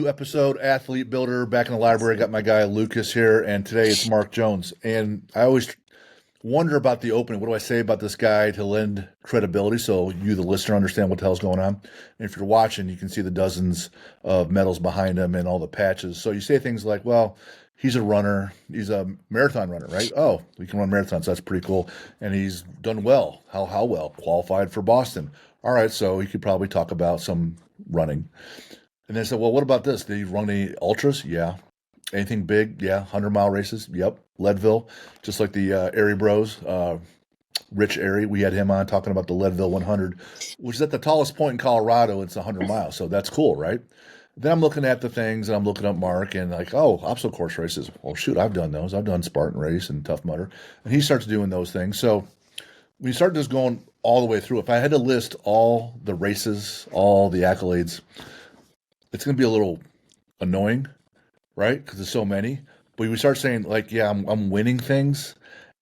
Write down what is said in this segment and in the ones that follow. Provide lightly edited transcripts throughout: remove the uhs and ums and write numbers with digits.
new episode, Athlete Builder, back in the library. Got my guy Lucas here, and today it's Mark Jones. And I always wonder about the opening. What do I say about this guy to lend credibility so you, the listener, understand what the hell's going on? And if you're watching, you can see the dozens of medals behind him and all the patches. So you say things like, well, he's a runner. He's a marathon runner, right? Oh, we can run marathons. That's pretty cool. And he's done well. How well? Qualified for Boston. All right, so he could probably talk about some running. And they said, well, what about this? Did you run any ultras? Yeah. Anything big? Yeah. 100-mile races? Yep. Leadville, just like the Airy Bros, Rich Airy. We had him on talking about the Leadville 100, which is at the tallest point in Colorado. It's 100 miles. So that's cool, right? Then I'm looking at the things, and I'm looking up Mark, and like, oh, obstacle course races. Well, shoot, I've done those. I've done Spartan Race and Tough Mudder. And he starts doing those things. So we start just going all the way through. If I had to list all the races, all the accolades, it's going to be a little annoying, right? Because there's so many. But we start saying, like, yeah, I'm winning things,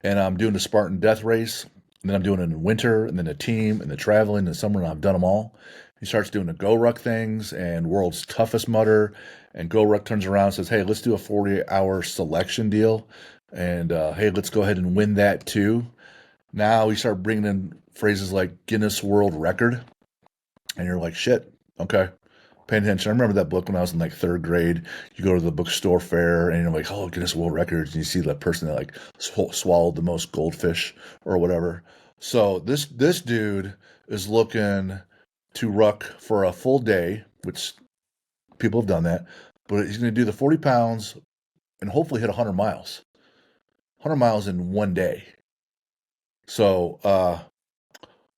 and I'm doing the Spartan Death Race, and then I'm doing it in winter, and then the team, and the traveling, and the summer, and I've done them all. He starts doing the Go-Ruck things, and World's Toughest Mudder, and Go-Ruck turns around and says, hey, let's do a 40-hour selection deal, and hey, let's go ahead and win that too. Now we start bringing in phrases like Guinness World Record, and you're like, shit, okay. Paying attention. I remember that book when I was in like third grade. You go to the bookstore fair and you're like, oh, Guinness World Records. And you see that person that like swallowed the most goldfish or whatever. So this dude is looking to ruck for a full day, which people have done that. But he's going to do the 40 pounds and hopefully hit 100 miles. 100 miles in one day. So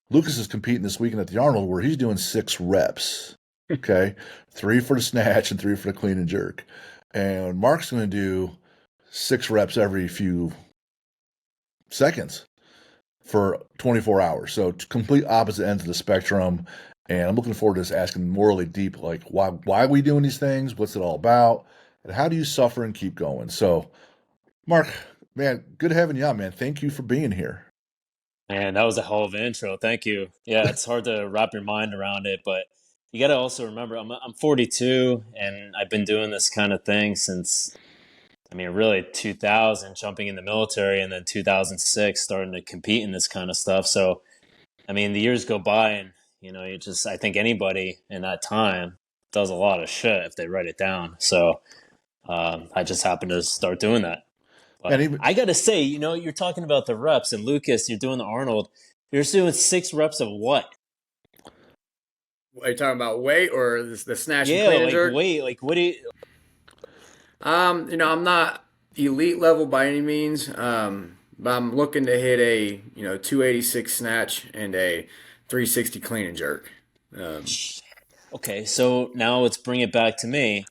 Lucas is competing this weekend at the Arnold where he's doing 6 reps. Okay, 3 for the snatch and 3 for the clean and jerk. And Mark's going to do 6 reps every few seconds for 24 hours. So complete opposite ends of the spectrum. And I'm looking forward to this asking morally deep, like, why are we doing these things? What's it all about? And how do you suffer and keep going? So, Mark, man, good having you on, man. Thank you for being here. Man, that was a hell of an intro. Thank you. Yeah, it's hard to wrap your mind around it, but you got to also remember I'm 42 and I've been doing this kind of thing since, really 2000, jumping in the military, and then 2006 starting to compete in this kind of stuff. So, the years go by, and I think anybody in that time does a lot of shit if they write it down. So, I just happened to start doing that. But I got to say, you're talking about the reps, and Lucas, you're doing the Arnold. You're doing 6 reps of what? Are you talking about weight or the snatch and Yeah, clean and like jerk? weight. Like, what do you? I'm not elite level by any means, but I'm looking to hit a 286 snatch and a 360 clean and jerk. Okay, so now let's bring it back to me.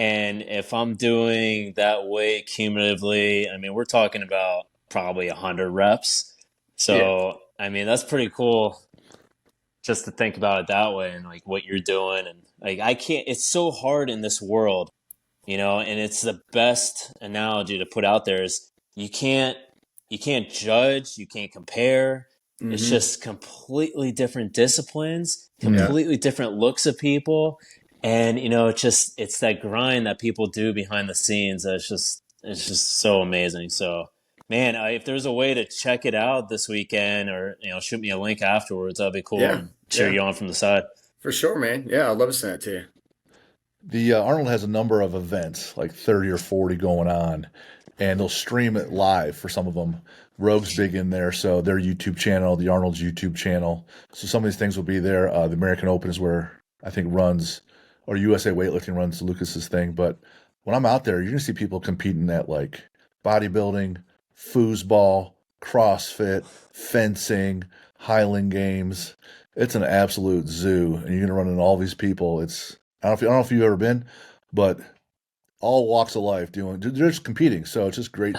And if I'm doing that weight cumulatively, we're talking about probably 100 reps. So, yeah. That's pretty cool just to think about it that way, and like what you're doing. And like, it's so hard in this world, and it's the best analogy to put out there is you can't judge, you can't compare. Mm-hmm. It's just completely different disciplines, completely different looks of people. And, it's that grind that people do behind the scenes. It's just so amazing. So, man, if there's a way to check it out this weekend, or, shoot me a link afterwards, that'd be cool. And cheer you on from the side. For sure, man. Yeah, I'd love to send it to you. The Arnold has a number of events, like 30 or 40 going on, and they'll stream it live for some of them. Rogue's big in there, so their YouTube channel, the Arnold's YouTube channel. So some of these things will be there. The American Open is where I think runs, or USA Weightlifting runs Lucas's thing. But when I'm out there, you're going to see people competing at like bodybuilding, foosball, CrossFit, fencing, Highland Games. It's an absolute zoo, and you're going to run into all these people. I don't know if you've ever been, but all walks of life they're just competing. So it's just great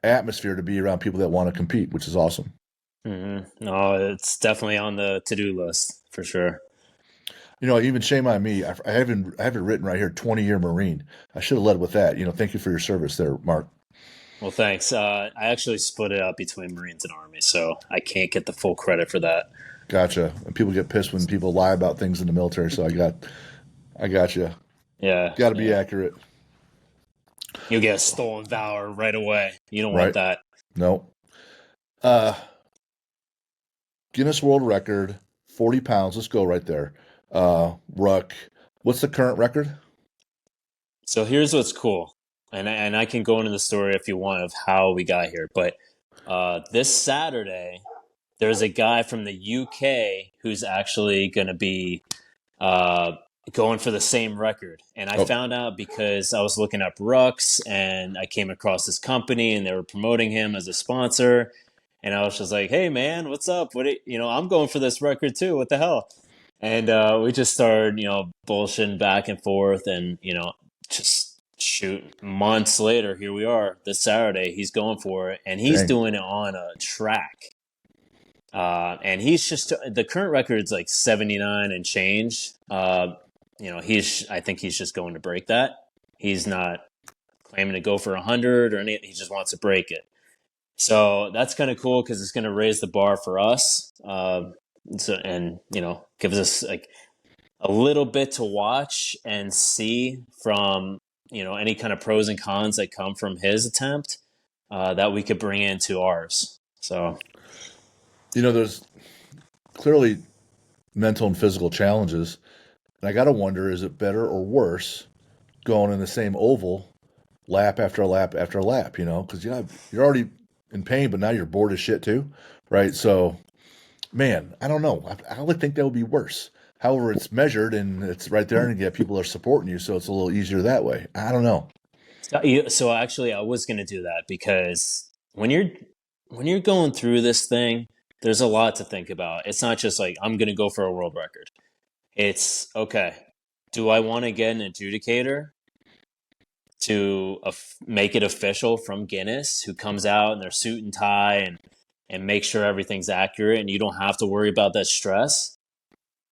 atmosphere to be around people that want to compete, which is awesome. Mm-hmm. No, it's definitely on the to-do list for sure. Even shame on me. I have it written right here, 20-year Marine. I should have led with that. Thank you for your service there, Mark. Well, thanks. I actually split it up between Marines and Army, so I can't get the full credit for that. Gotcha. And people get pissed when people lie about things in the military, so I got you. Yeah, Got to be yeah. accurate, You'll get a stolen valor right away. You don't want right? that. No. Uh, Guinness World Record, 40 pounds. Let's go right there. Ruck. What's the current record? So here's what's cool, and I can go into the story if you want of how we got here. But this Saturday, there's a guy from the UK who's actually going to be uh, going for the same record. And I Oh, found out because I was looking up Rucks and I came across this company and they were promoting him as a sponsor. And I was just like, hey, man, what's up? I'm going for this record too. What the hell? And we just started, bullshitting back and forth. And, just shoot, months later, here we are this Saturday. He's going for it. And he's dang. doing it on a track. And he's just the current record's like 79 and change. I think he's just going to break that. He's not claiming to go for 100 or anything. He just wants to break it. So that's kind of cool because it's going to raise the bar for us. Gives us like a little bit to watch and see from, any kind of pros and cons that come from his attempt that we could bring into ours. So. There's clearly mental and physical challenges. And I got to wonder, is it better or worse going in the same oval lap after lap after lap, because you're already in pain, but now you're bored as shit too, right? So, man, I don't know. I would think that would be worse. However, it's measured and it's right there, and you get people are supporting you, so it's a little easier that way. I don't know. So actually, I was going to do that because when you're going through this thing, there's a lot to think about. It's not just like I'm going to go for a world record. It's okay. Do I want to get an adjudicator to make it official from Guinness, who comes out in their suit and tie and make sure everything's accurate, and you don't have to worry about that stress?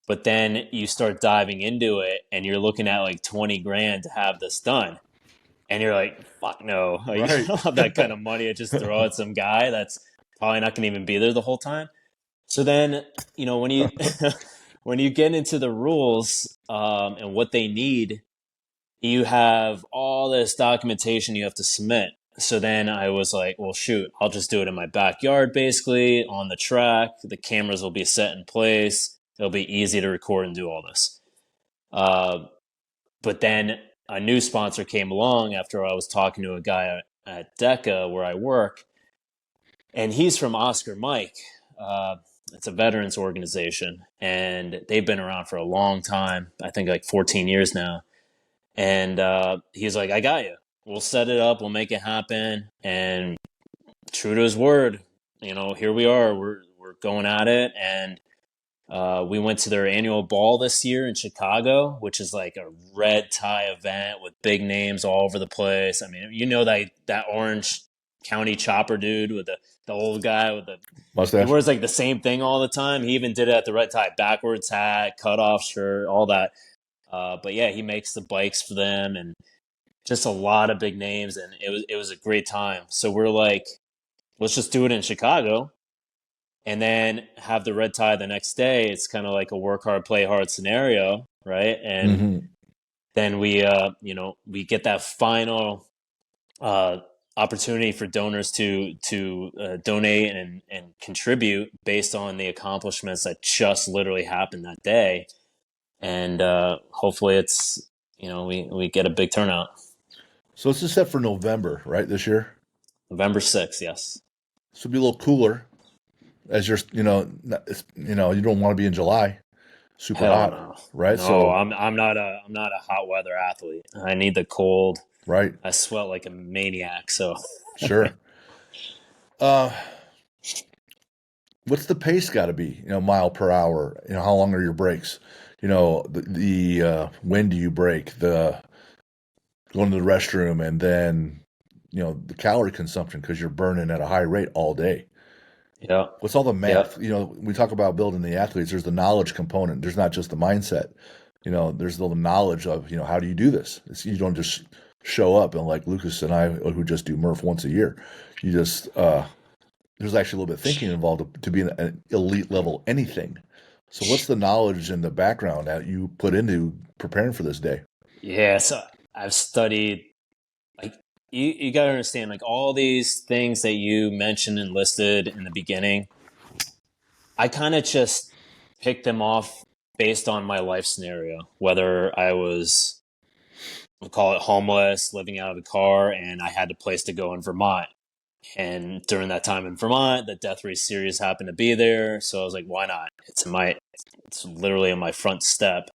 But then you start diving into it, and you're looking at like 20 grand to have this done. And you're like, fuck no. Like, Right. I don't have that kind of money to just throw at some guy that's probably not going to even be there the whole time. So then, when you when you get into the rules and what they need, you have all this documentation you have to submit. So then I was like, well, shoot, I'll just do it in my backyard, basically, on the track. The cameras will be set in place. It'll be easy to record and do all this. But then a new sponsor came along after I was talking to a guy at 𝗕𝗂 where I work, and he's from Oscar Mike. It's a veterans organization, and they've been around for a long time. I think like 14 years now. And he's like, I got you. We'll set it up. We'll make it happen. And true to his word, here we are. We're going at it. And we went to their annual ball this year in Chicago, which is like a red tie event with big names all over the place. I mean, that orange county chopper dude with the old guy with the Mustache. He wears like the same thing all the time. He even did it at the red tie, backwards hat, cutoff shirt, all that. But yeah, he makes the bikes for them and just a lot of big names, and it was a great time. So we're like, let's just do it in Chicago, and then have the red tie the next day. It's kind of like a work hard, play hard scenario, right? And then we get that final opportunity for donors to donate and contribute based on the accomplishments that just literally happened that day. And hopefully it's, we get a bbig turnout. So this is set for November, right, this year? November 6th, yes. So it'll be a little cooler as you're, you don't want to be in July. Super Hell hot, no. right? No, So I'm not a hot weather athlete. I need the cold. right. I sweat like a maniac, so. Sure. What's the pace got to be? Mile per hour. How long are your breaks? When do you break? The going to the restroom, and then the calorie consumption because you're burning at a high rate all day. Yeah. What's all the math? We talk about building the athletes. There's the knowledge component. There's not just the mindset. There's the knowledge of how do you do this? You don't just show up and like Lucas and I, who just do Murph once a year. You just there's actually a little bit of thinking involved to be an elite level anything. So what's the knowledge and the background that you put into preparing for this day? Yeah, so I've studied like you got to understand like all these things that you mentioned and listed in the beginning. I kind of just picked them off based on my life scenario, whether I was, we'll call it homeless, living out of a car, and I had a place to go in Vermont. And during that time in Vermont, the Death Race series happened to be there, so I was like, why not? It's literally on my front step.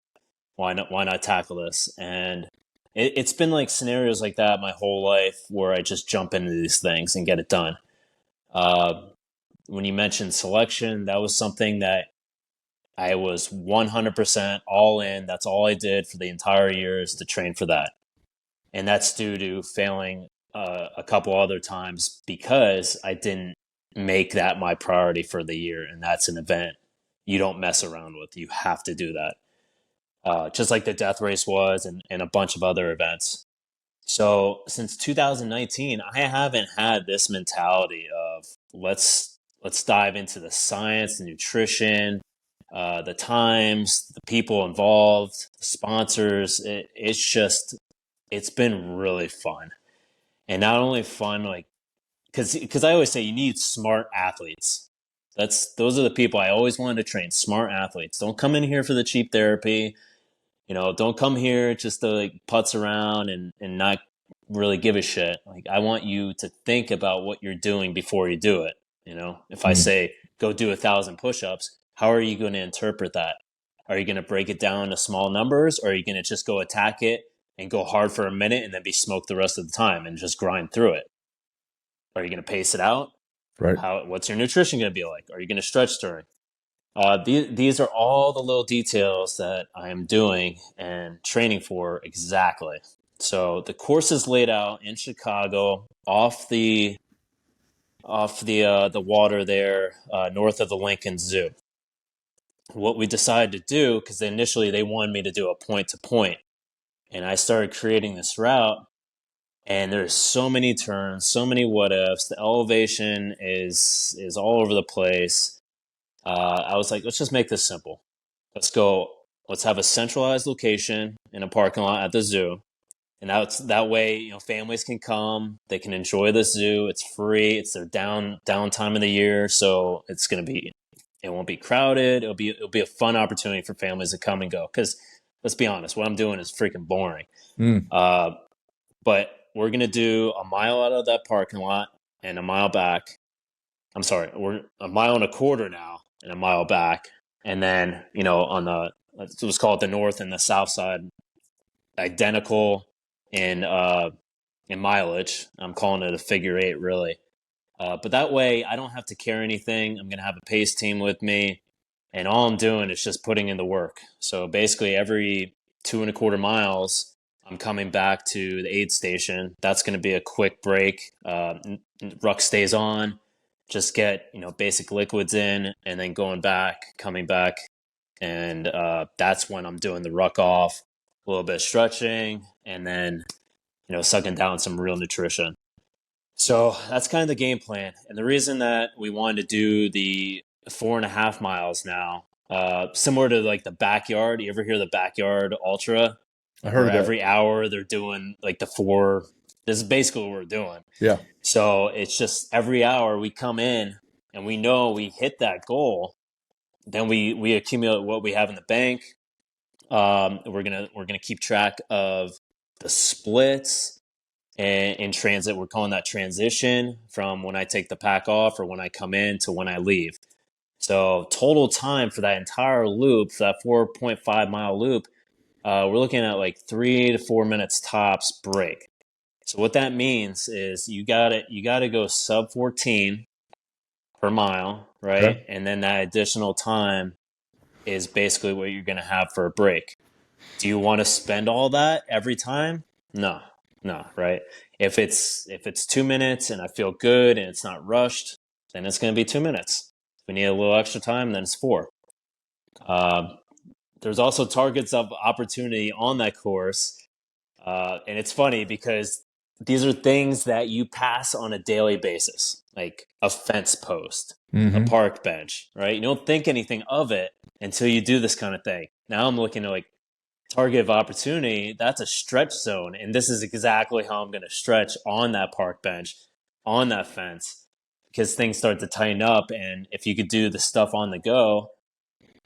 Why not tackle this? And it's been like scenarios like that my whole life where I just jump into these things and get it done. Uh, when you mentioned selection, that was something that I was 100% all in. That's all I did for the entire year is to train for that. And that's due to failing a couple other times because I didn't make that my priority for the year. And that's an event you don't mess around with. You have to do that. Just like the death race was and a bunch of other events. So since 2019, I haven't had this mentality of let's dive into the science, the nutrition, the times, the people involved, the sponsors. It's been really fun, and not only fun like because I always say you need smart athletes. Those are the people I always wanted to train. Smart athletes. Don't come in here for the cheap therapy. Don't come here just to like putz around and not really give a shit. Like I want you to think about what you're doing before you do it. If I say go do 1,000 push-ups, how are you going to interpret that? Are you going to break it down to small numbers, or are you going to just go attack it and go hard for a minute and then be smoked the rest of the time and just grind through it? Are you going to pace it out? Right. What's your nutrition going to be like? Are you going to stretch during? These are all the little details that I am doing and training for exactly. So the course is laid out in Chicago, off the water there, north of the Lincoln Zoo. What we decided to do, because initially they wanted me to do a point to point, and I started creating this route. And there's so many turns, so many what ifs. The elevation is all over the place. I was like, let's just make this simple. Let's have a centralized location in a parking lot at the zoo. And that way, families can come, they can enjoy the zoo. It's free. It's their downtime of the year. So it won't be crowded. It'll be a fun opportunity for families to come and go. Cause let's be honest, what I'm doing is freaking boring. But we're going to do a mile out of that parking lot and a mile back. I'm sorry, we're a mile and a quarter now and a mile back. And then, let's call it the north and the south side, identical in mileage. I'm calling it a figure 8 really. But that way I don't have to carry anything. I'm going to have a pace team with me, and all I'm doing is just putting in the work. So basically every 2.25 miles, I'm coming back to the aid station. That's going to be a quick break. Ruck stays on. Just get, basic liquids in, and then coming back. And that's when I'm doing the ruck off, a little bit of stretching, and then, sucking down some real nutrition. So that's kind of the game plan. And the reason that we wanted to do the 4.5 miles now, similar to like the backyard. You ever hear the backyard ultra? I heard of that. Every hour they're doing like the 4. This is basically what we're doing. Yeah. So it's just every hour we come in and we know we hit that goal. Then we accumulate what we have in the bank. We're gonna keep track of the splits and in transit. We're calling that transition from when I take the pack off or when I come in to when I leave. So total time for that entire loop, for that 4.5 mile loop, we're looking at like 3 to 4 minutes tops break. So what that means is you gotta go sub 14 per mile, right? Okay. And then that additional time is basically what you're gonna have for a break. Do you want to spend all that every time? No, right? If it's 2 minutes and I feel good and it's not rushed, then it's gonna be 2 minutes. If we need a little extra time, then it's 4. There's also targets of opportunity on that course. And it's funny because these are things that you pass on a daily basis, like a fence post, a park bench, right? You don't think anything of it until you do this kind of thing. Now I'm looking at like target of opportunity, that's a stretch zone. And this is exactly how I'm going to stretch on that park bench, on that fence, because things start to tighten up. And if you could do the stuff on the go,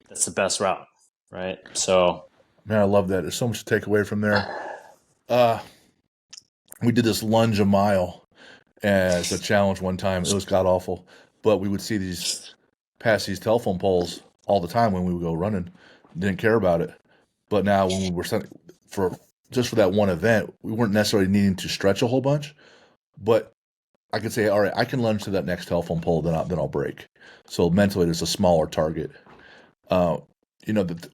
that's the best route, right? So, Man, I love that. There's so much to take away from there. We did this lunge a mile as a challenge one time. It was god awful, but we would see these 𝗙cie telephone poles all the time when we would go running. Didn't care about it. But now when we were sent for that one event, we weren't necessarily needing to stretch a whole bunch, but I could say, all right, I can lunge to that next telephone pole, then I'll break. So mentally, it's a smaller target. The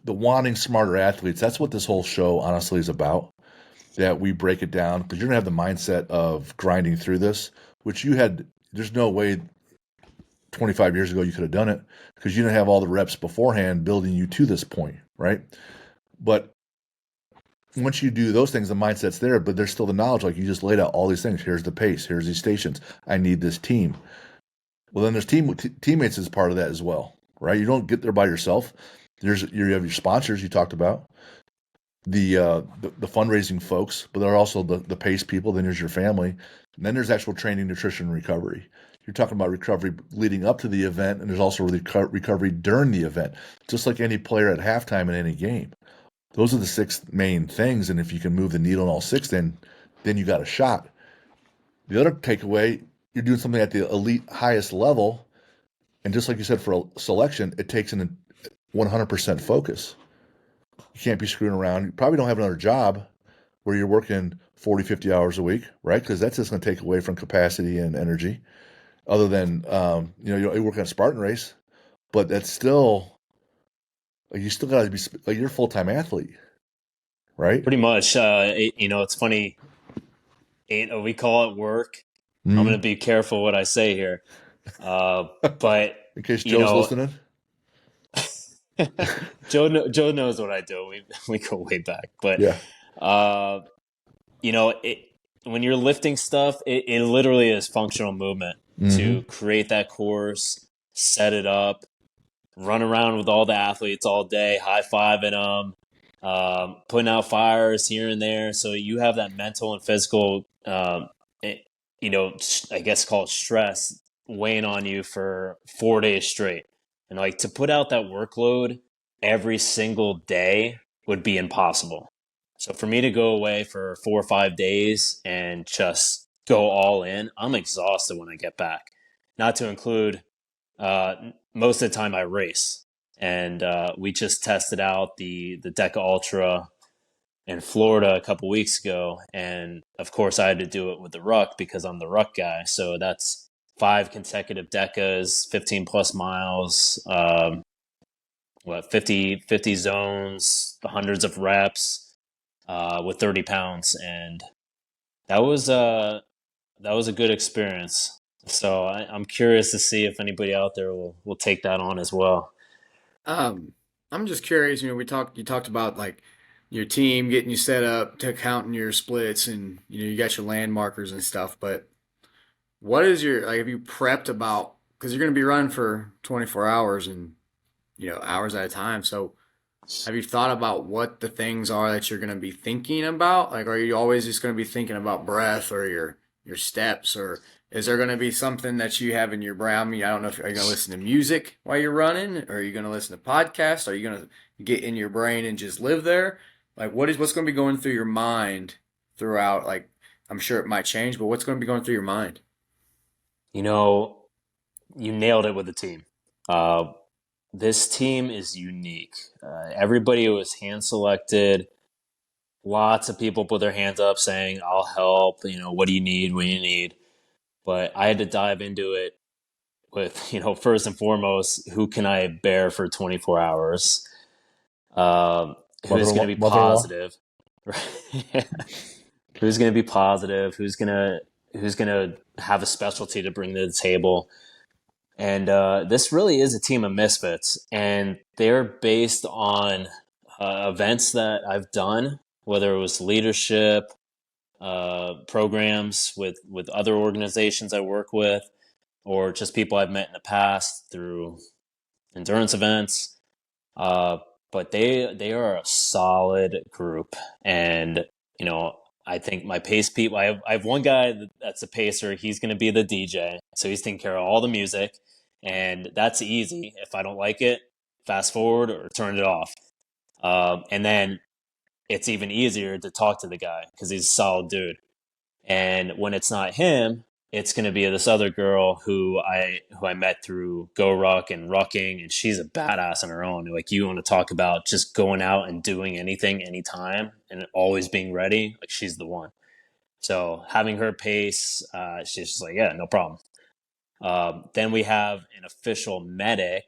wanting smarter athletes, that's what this whole show honestly is about, that we break it down, because you're going to have the mindset of grinding through this, which there's no way 25 years ago you could have done it, because you didn't have all the reps beforehand building you to this point, right? But once you do those things, the mindset's there, but there's still the knowledge, like you just laid out all these things. Here's the pace, here's these stations. I need this team. Well, then there's teammates as part of that as well, right? You don't get there by yourself. You have your sponsors you talked about, the fundraising folks, but there are also the pace people. Then there's your family, and then there's actual training, nutrition, and recovery. You're talking about recovery leading up to the event, and there's also recovery during the event, just like any player at halftime in any game. Those are the 6 main things, and if you can move the needle in all 6, then you got a shot. The other takeaway, you're doing something at the elite highest level, and just like you said, for a selection, it takes an 100% focus. You can't be screwing around. You probably don't have another job where you're working 40, 50 hours a week, right? Because that's just going to take away from capacity and energy. Other than, you work on a Spartan race, but that's still, like, you still got to be, like, you're a full-time athlete, right? pretty much, it's funny. We call it work. Mm-hmm. I'm going to be careful what I say here. But in case Joe's listening. Joe knows what I do. We go way back, but yeah. When you're lifting stuff, it literally is functional movement to create that course, set it up, run around with all the athletes all day, high-fiving them, putting out fires here and there. So you have that mental and physical, I guess called stress weighing on you for 4 days straight. And like, to put out that workload every single day would be impossible. So for me to go away for 4 or 5 days and just go all in, I'm exhausted when I get back. Not to include, most of the time I race. And we just tested out the 𝗕𝗂𝗏𝗀 in Florida a couple weeks ago. And of course I had to do it with the ruck because I'm the ruck guy. So that's 5 consecutive 𝗕𝗂s, 15 plus miles, 50 zones, hundreds of reps. With 30 pounds, and that was a good experience. So I'm curious to see if anybody out there will take that on as well. I'm just curious. You talked about like your team getting you set up to counting your splits, and you got your land markers and stuff. But what is have you prepped about, because you're going to be running for 24 hours and hours at a time. So have you thought about what the things are that you're going to be thinking about? Like, are you always just going to be thinking about breath or your steps, or is there going to be something that you have in your brain? I mean, I don't know, are you going to listen to music while you're running? Or are you going to listen to podcasts? Are you going to get in your brain and just live there? Like, what's going to be going through your mind throughout? Like, I'm sure it might change, but what's going to be going through your mind? You nailed it with the team. This team is unique. Everybody was hand selected. Lots of people put their hands up saying, I'll help. What do you need? What do you need? But I had to dive into it with, first and foremost, who can I bear for 24 hours? Who's going to be positive? Who's going to be positive? Who's going to have a specialty to bring to the table? And this really is a team of misfits, and they're based on events that I've done, whether it was leadership programs with other organizations I work with, or just people I've met in the past through endurance events. but they are a solid group. And, you know, I think my pace people, I have one guy that's a pacer. He's going to be the DJ. So he's taking care of all the music. And that's easy. If I don't like it, fast forward or turn it off. And then it's even easier to talk to the guy because he's a solid dude. And when it's not him, it's going to be this other girl who I met through Go Ruck and Rucking, and she's a badass on her own. Like, you want to talk about just going out and doing anything, anytime, and always being ready. Like, she's the one. So having her pace, she's just like, yeah, no problem. Then we have an official medic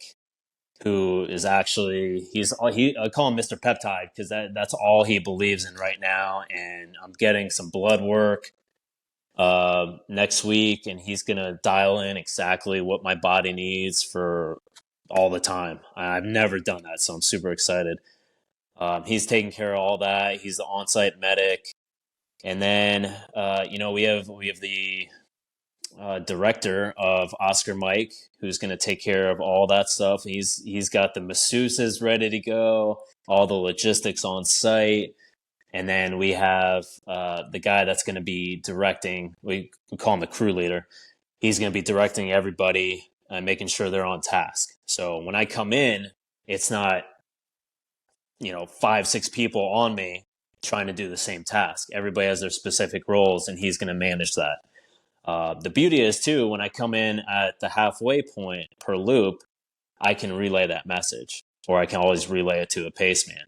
who is actually I call him Mr. Peptide because that's all he believes in right now. And I'm getting some blood work next week, and he's gonna dial in exactly what my body needs for all the time. I've never done that, so I'm super excited. He's taking care of all that. He's the on-site medic, and then we have the director of Oscar Mike, who's going to take care of all that stuff. He's got the masseuses ready to go, all the logistics on site. And then we have the guy that's going to be directing. We call him the crew leader. He's going to be directing everybody and making sure they're on task. So when I come in, it's not 5-6 people on me trying to do the same task. Everybody has their specific roles, and he's going to manage that. The beauty is, too, when I come in at the halfway point per loop, I can relay that message, or I can always relay it to a pace man.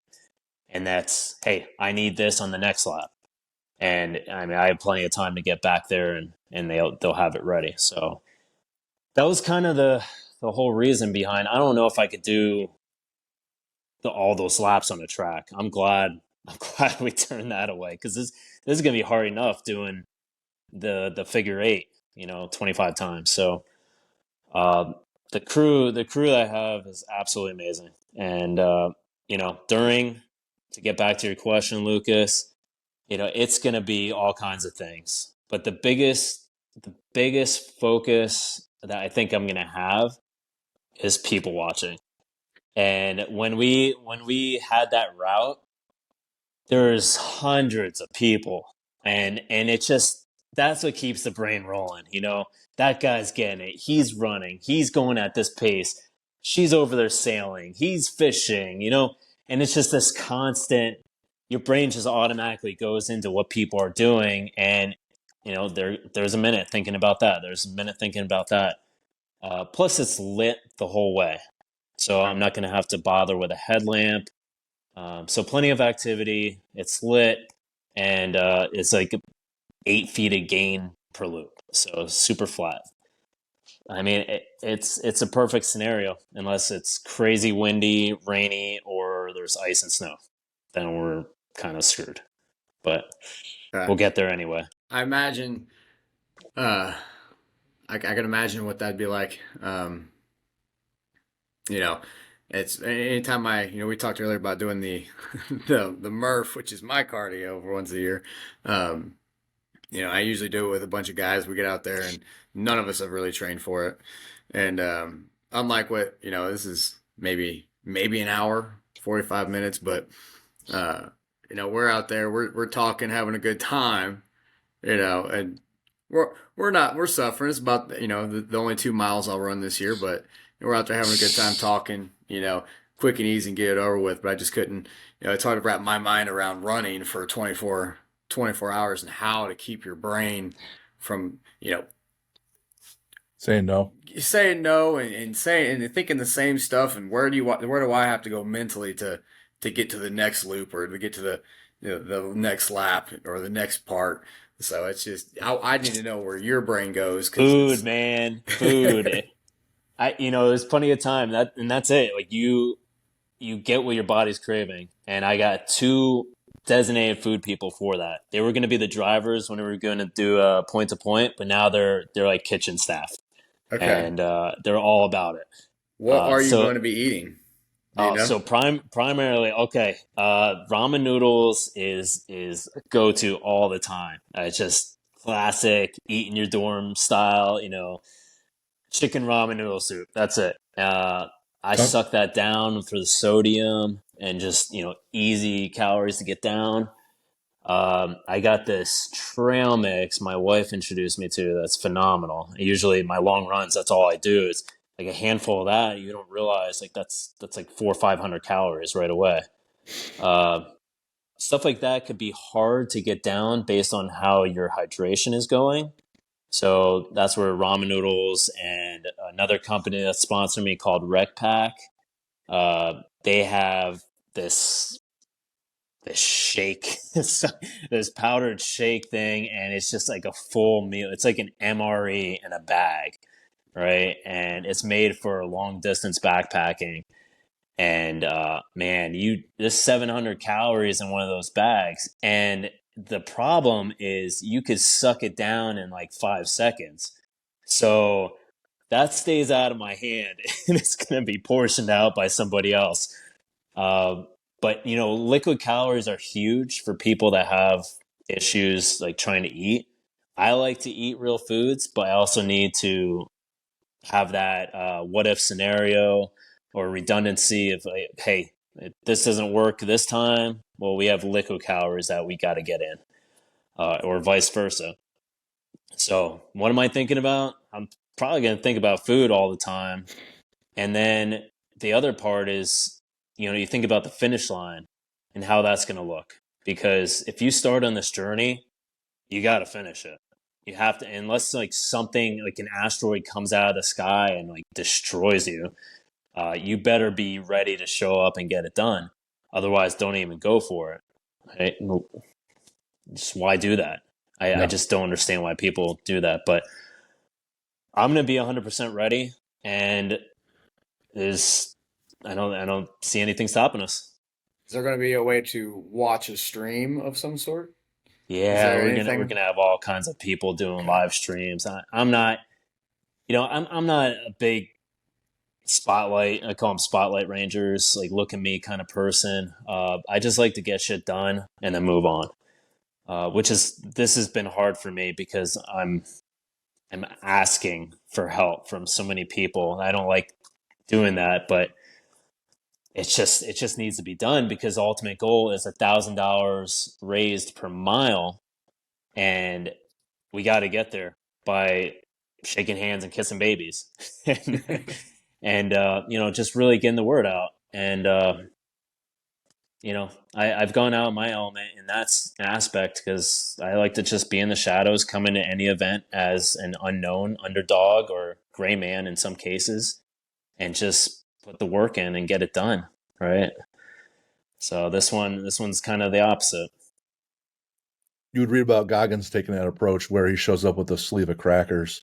And that's, hey, I need this on the next lap. And I mean, I have plenty of time to get back there, and they'll have it ready. So that was kind of the whole reason behind. I don't know if I could do all those laps on the track. I'm glad we turned that away, because this is going to be hard enough doing the figure eight, 25 times. So the crew that I have is absolutely amazing. And to get back to your question, Lucas, it's going to be all kinds of things. But the biggest focus that I think I'm going to have is people watching. And when we had that route, there's hundreds of people, and it just, that's what keeps the brain rolling. That guy's getting it. He's running. He's going at this pace. She's over there sailing. He's fishing, and it's just this constant, your brain just automatically goes into what people are doing. And, there's a minute thinking about that. There's a minute thinking about that. Plus it's lit the whole way. So I'm not going to have to bother with a headlamp. So plenty of activity. It's lit, and it's like 8 feet of gain per loop. So super flat. I mean, it's a perfect scenario, unless it's crazy windy, rainy, or there's ice and snow. Then we're kind of screwed. But we'll get there anyway. I imagine, I can imagine what that'd be like. It's anytime we talked earlier about doing the Murph, which is my cardio for once a year. I usually do it with a bunch of guys. We get out there, and none of us have really trained for it. And unlike what this is maybe an hour, 45 minutes, but we're out there, we're talking, having a good time, and we're suffering. It's about the only 2 miles I'll run this year, but we're out there having a good time talking, quick and easy and get it over with. But I just couldn't, it's hard to wrap my mind around running for 24 hours and how to keep your brain from, saying no and saying and thinking the same stuff. And where do I have to go mentally to get to the next loop, or to get to the next lap or the next part? So it's just, I need to know where your brain goes. Food, man, food. There's plenty of time, that's it. Like, you get what your body's craving. And I got 2 designated food people for that. They were going to be the drivers when we were going to do point to point, but now they're like kitchen staff. Okay. And they're all about it. What are you going to be eating? So primarily, okay, ramen noodles is go-to all the time. It's just classic, eat in your dorm style, chicken ramen noodle soup. That's it. I suck that down for the sodium. and just, easy calories to get down. I got this trail mix my wife introduced me to that's phenomenal. Usually my long runs, that's all I do. It's like a handful of that. You don't realize like that's like 400 or 500 calories right away. Uh, Stuff like that could be hard to get down based on how your hydration is going. So that's where ramen noodles and another company that sponsored me called RecPack, they have this shake, this powdered shake thing, and it's just like a full meal. It's like an MRE in a bag, right? And it's made for long distance backpacking. And man, there's 700 calories in one of those bags, and the problem is you could suck it down in like 5 seconds. So that stays out of my hand, and it's going to be portioned out by somebody else. But liquid calories are huge for people that have issues like trying to eat. I like to eat real foods, but I also need to have that what if scenario or redundancy of like, hey, this doesn't work this time. Well, we have liquid calories that we got to get in, or vice versa. So what am I thinking about? I'm probably going to think about food all the time. And then the other part is, you think about the finish line and how that's going to look. Because if you start on this journey, you got to finish it. You have to, unless like something like an asteroid comes out of the sky and like destroys you, you better be ready to show up and get it done. Otherwise, don't even go for it. Right? Just why do that? I just don't understand why people do that. But I'm going to be 100% ready, and I don't see anything stopping us. Is there going to be a way to watch a stream of some sort? Yeah, we're gonna have all kinds of people doing live streams. I'm not, I'm not a big spotlight. I call them spotlight rangers, like look at me kind of person. I just like to get shit done and then move on. This has been hard for me because I'm asking for help from so many people. I don't like doing that, but it just needs to be done because the ultimate goal is $1,000 raised per mile, and we got to get there by shaking hands and kissing babies, and just really getting the word out. And I've gone out of my element in that aspect because I like to just be in the shadows, come into any event as an unknown underdog or gray man in some cases, and just put the work in and get it done, right? So this one's kind of the opposite. You would read about Goggins taking that approach where he shows up with a sleeve of crackers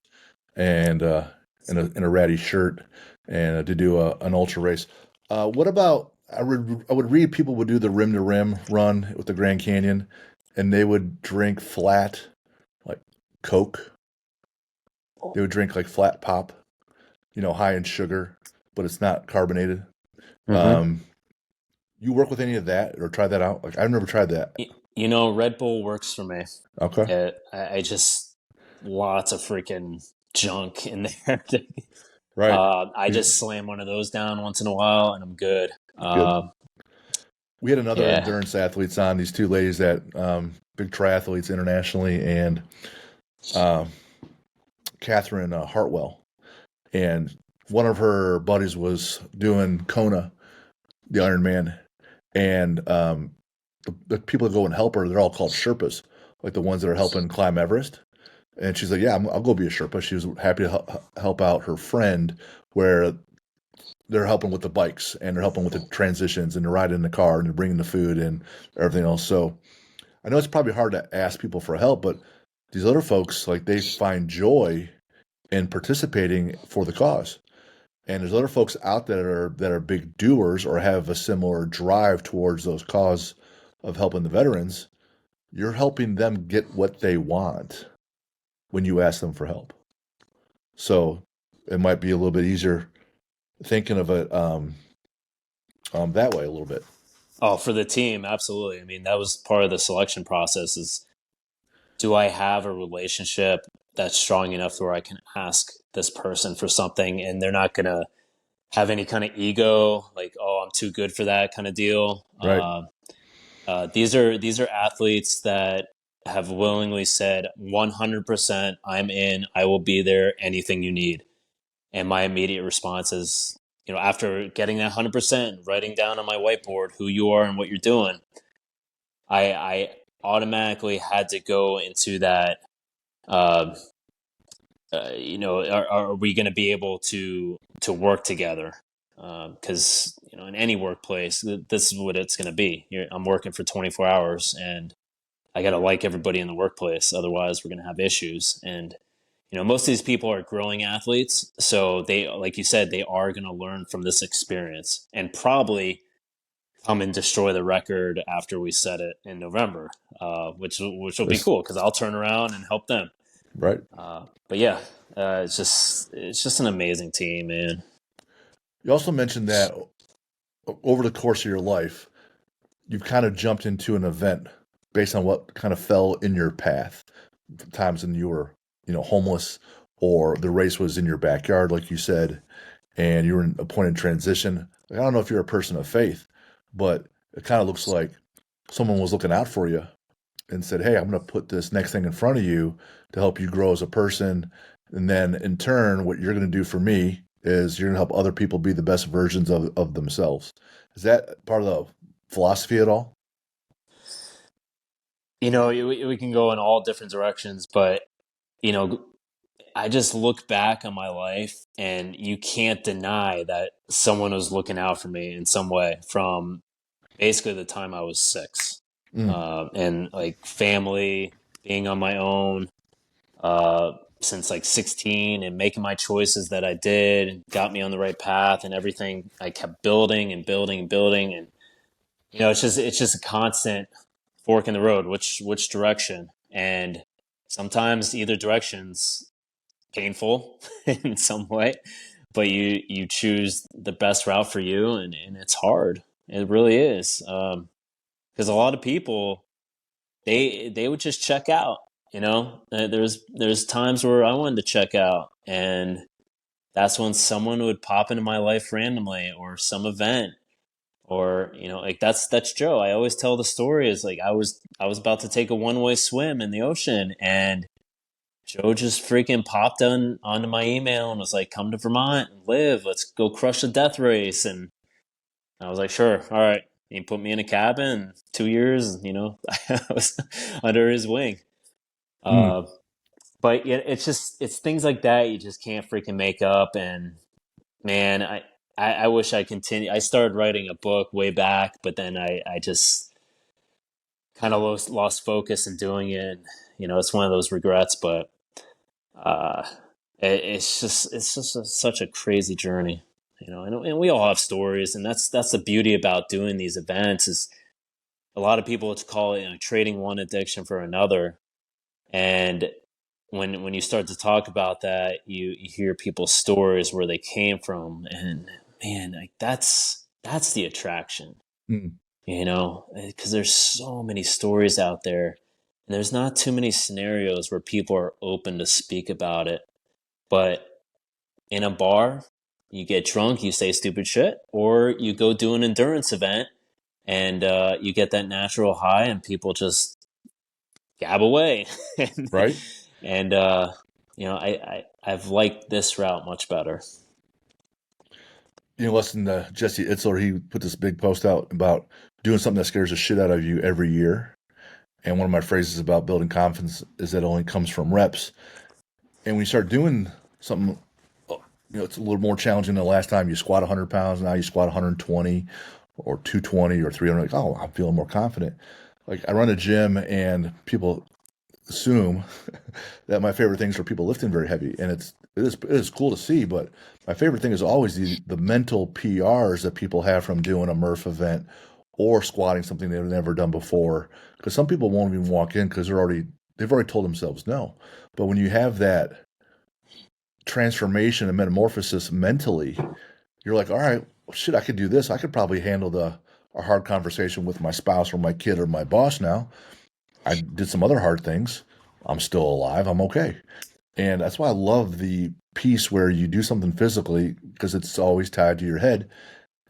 and in a ratty shirt and to do an ultra race. What about I would read people would do the rim to rim run with the Grand Canyon, and they would drink flat like Coke. They would drink like flat pop, high in sugar, but it's not carbonated. Mm-hmm. You work with any of that or try that out? Like I've never tried that. Red Bull works for me. Okay. I just lots of freaking junk in there. Right. I just slam one of those down once in a while, and I'm good. We had another endurance athletes on, these two ladies that big triathletes internationally, and Catherine Hartwell, and one of her buddies was doing Kona, the Ironman, and the people that go and help her, they're all called Sherpas, like the ones that are helping climb Everest. And she's like, yeah, I'll go be a Sherpa. She was happy to help out her friend where they're helping with the bikes and they're helping with the transitions and they're riding in the car and they're bringing the food and everything else. So I know it's probably hard to ask people for help, but these other folks, like they find joy in participating for the cause. And there's other folks out there that are big doers or have a similar drive towards those cause of helping the veterans. You're helping them get what they want when you ask them for help. So it might be a little bit easier thinking of it that way a little bit. Oh, for the team, absolutely. I mean, that was part of the selection process is, do I have a relationship that's strong enough where I can ask this person for something and they're not going to have any kind of ego, like, oh, I'm too good for that kind of deal. Right. These are athletes that have willingly said 100%, I'm in, I will be there, anything you need. And my immediate response is, after getting that 100%, writing down on my whiteboard who you are and what you're doing, I automatically had to go into that. Are we going to be able to work together? Because in any workplace, this is what it's going to be. I'm working for 24 hours, and I got to like everybody in the workplace. Otherwise, we're going to have issues. And most of these people are growing athletes, so they, like you said, they are going to learn from this experience and probably come and destroy the record after we set it in November, which will be cool because I'll turn around and help them. Right. But yeah, it's just an amazing team, man. You also mentioned that over the course of your life, you've kind of jumped into an event based on what kind of fell in your path. Times when you were, homeless, or the race was in your backyard, like you said, and you were in a point in transition. I don't know if you're a person of faith, but it kind of looks like someone was looking out for you and said, hey, I'm going to put this next thing in front of you to help you grow as a person. And then in turn, what you're going to do for me is you're going to help other people be the best versions of themselves. Is that part of the philosophy at all? We can go in all different directions, but, I just look back on my life and you can't deny that someone was looking out for me in some way from basically the time I was 6. And like family, being on my own, since like 16 and making my choices that I did got me on the right path, and everything I kept building and building and building. And, it's just a constant fork in the road, which direction. And sometimes either direction's painful in some way, but you choose the best route for you, and it's hard. It really is. Because a lot of people, they would just check out. There's times where I wanted to check out, and that's when someone would pop into my life randomly, or some event, or like that's Joe. I always tell the story is like I was about to take a one-way swim in the ocean, and Joe just freaking popped onto my email and was like, come to Vermont and live. Let's go crush the death race. And I was like, sure. All right. He put me in a cabin, 2 years, I was under his wing. But yeah, it's things like that you just can't freaking make up. And man, I wish I continued. I started writing a book way back, but then I just kind of lost focus in doing it. It's one of those regrets, but it's just such a crazy journey, and we all have stories, and that's the beauty about doing these events is a lot of people call it trading one addiction for another. And when you start to talk about that, you hear people's stories where they came from, and man, like that's the attraction, because there's so many stories out there. And there's not too many scenarios where people are open to speak about it. But in a bar, you get drunk, you say stupid shit, or you go do an endurance event, and you get that natural high, and people just gab away. Right. And I've liked this route much better. Listen to 𝗪cie 𝗟𝗂𝘁. He put this big post out about doing something that scares the shit out of you every year. And one of my phrases about building confidence is that it only comes from reps. And when you start doing something, it's a little more challenging than the last time you squat 100 pounds. Now you squat 120 or 220 or 300. Like, oh, I'm feeling more confident. Like I run a gym, and people assume that my favorite things are people lifting very heavy. And it is cool to see, but my favorite thing is always the mental PRs that people have from doing a Murph event or squatting something they've never done before. Because some people won't even walk in because they've already told themselves no. But when you have that transformation and metamorphosis mentally, you're like, all right, well, shit, I could do this. I could probably handle a hard conversation with my spouse or my kid or my boss now. I did some other hard things. I'm still alive. I'm okay. And that's why I love the piece where you do something physically because it's always tied to your head.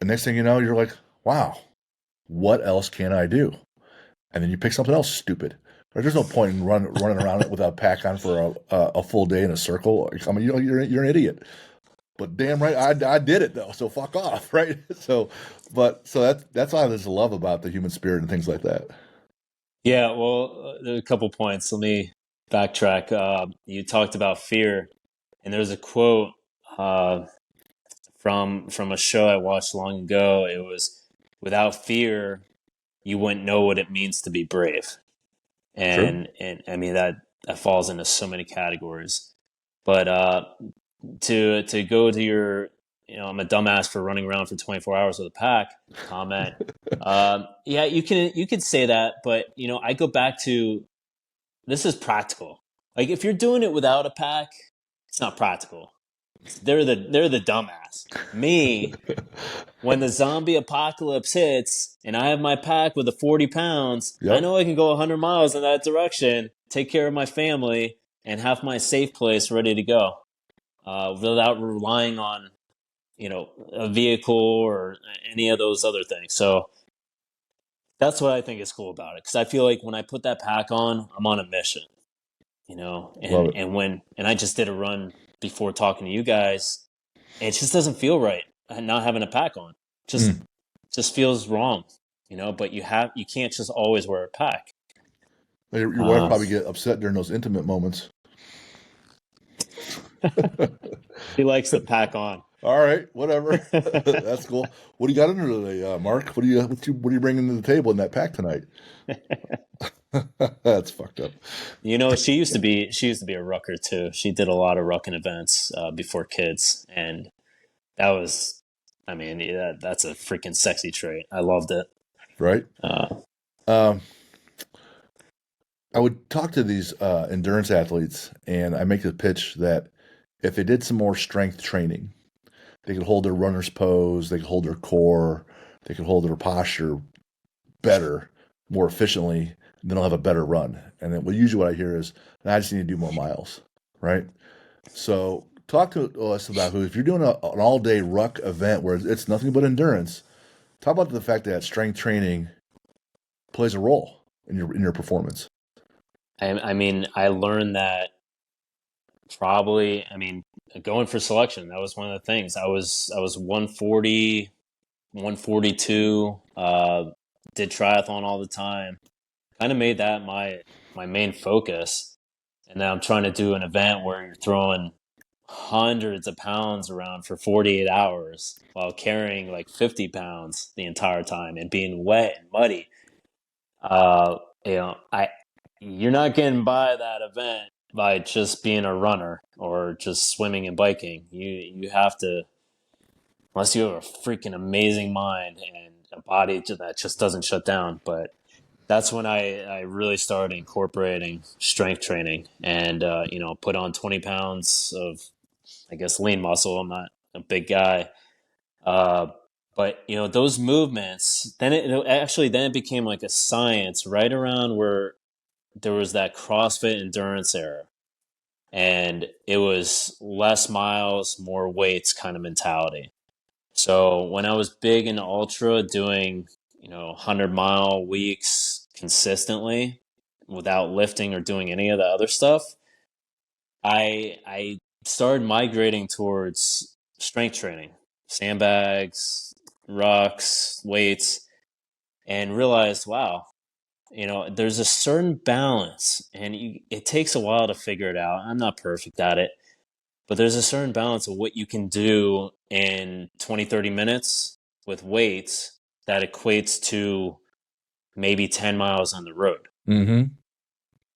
And next thing you know, you're like, wow, what else can I do? And then you pick something else stupid. Right? There's no point in running around it without a pack on for a full day in a circle. I mean, you're an idiot. But damn right, I did it though. So fuck off, right? So that's why there's love about the human spirit and things like that. Yeah, well, there are a couple points. Let me backtrack. You talked about fear, and there's a quote from a show I watched long ago. It was, "Without fear, you wouldn't know what it means to be brave." Sure. And I mean that falls into so many categories. But to go to your, I'm a dumbass for running around for 24 hours with a pack comment. Yeah, you could say that, but I go back to, this is practical. Like if you're doing it without a pack, it's not practical. They're the dumbass. Me, when the zombie apocalypse hits and I have my pack with the 40 pounds, I Yep. know I can go 100 miles in that direction, take care of my family, and have my safe place ready to go without relying on, a vehicle or any of those other things. So that's what I think is cool about it. Because I feel like when I put that pack on, I'm on a mission, Love it. and I just did a run before talking to you guys. It just doesn't feel right not having a pack on. Just feels wrong, but you can't just always wear a pack. Your wife probably get upset during those intimate moments. He likes the pack on. All right, whatever. That's cool. What do you got under today, Mark? What are you bringing to the table in that pack tonight? That's fucked up. She used to be a rucker too. She did a lot of rucking events before kids, and that was, I mean, that's a freaking sexy trait. I loved it. Right. I would talk to these endurance athletes, and I make the pitch that if they did some more strength training, they could hold their runner's pose, they could hold their core, they could hold their posture better, more efficiently, then they'll have a better run. And then usually what I hear is, I just need to do more miles, right? So talk to us about if you're doing an all-day ruck event where it's nothing but endurance, talk about the fact that strength training plays a role in your performance. I mean, I learned that probably, going for selection, that was one of the things. I was 140, 142, did triathlon all the time. Kind of made that my main focus. And now I'm trying to do an event where you're throwing hundreds of pounds around for 48 hours while carrying like 50 pounds the entire time and being wet and muddy. You're not getting by that event by just being a runner or just swimming and biking. You have to, unless you have a freaking amazing mind and a body that just doesn't shut down. But that's when I really started incorporating strength training and, put on 20 pounds of, I guess, lean muscle. I'm not a big guy. But, those movements, then it became like a science right around where there was that CrossFit endurance era. And it was less miles, more weights kind of mentality. So when I was big into ultra, doing 100-mile weeks consistently without lifting or doing any of the other stuff, I started migrating towards strength training, sandbags, rucks, weights, and realized, wow, there's a certain balance, and it takes a while to figure it out. I'm not perfect at it. But there's a certain balance of what you can do in 20, 30 minutes with weights that equates to maybe 10 miles on the road. Mm-hmm.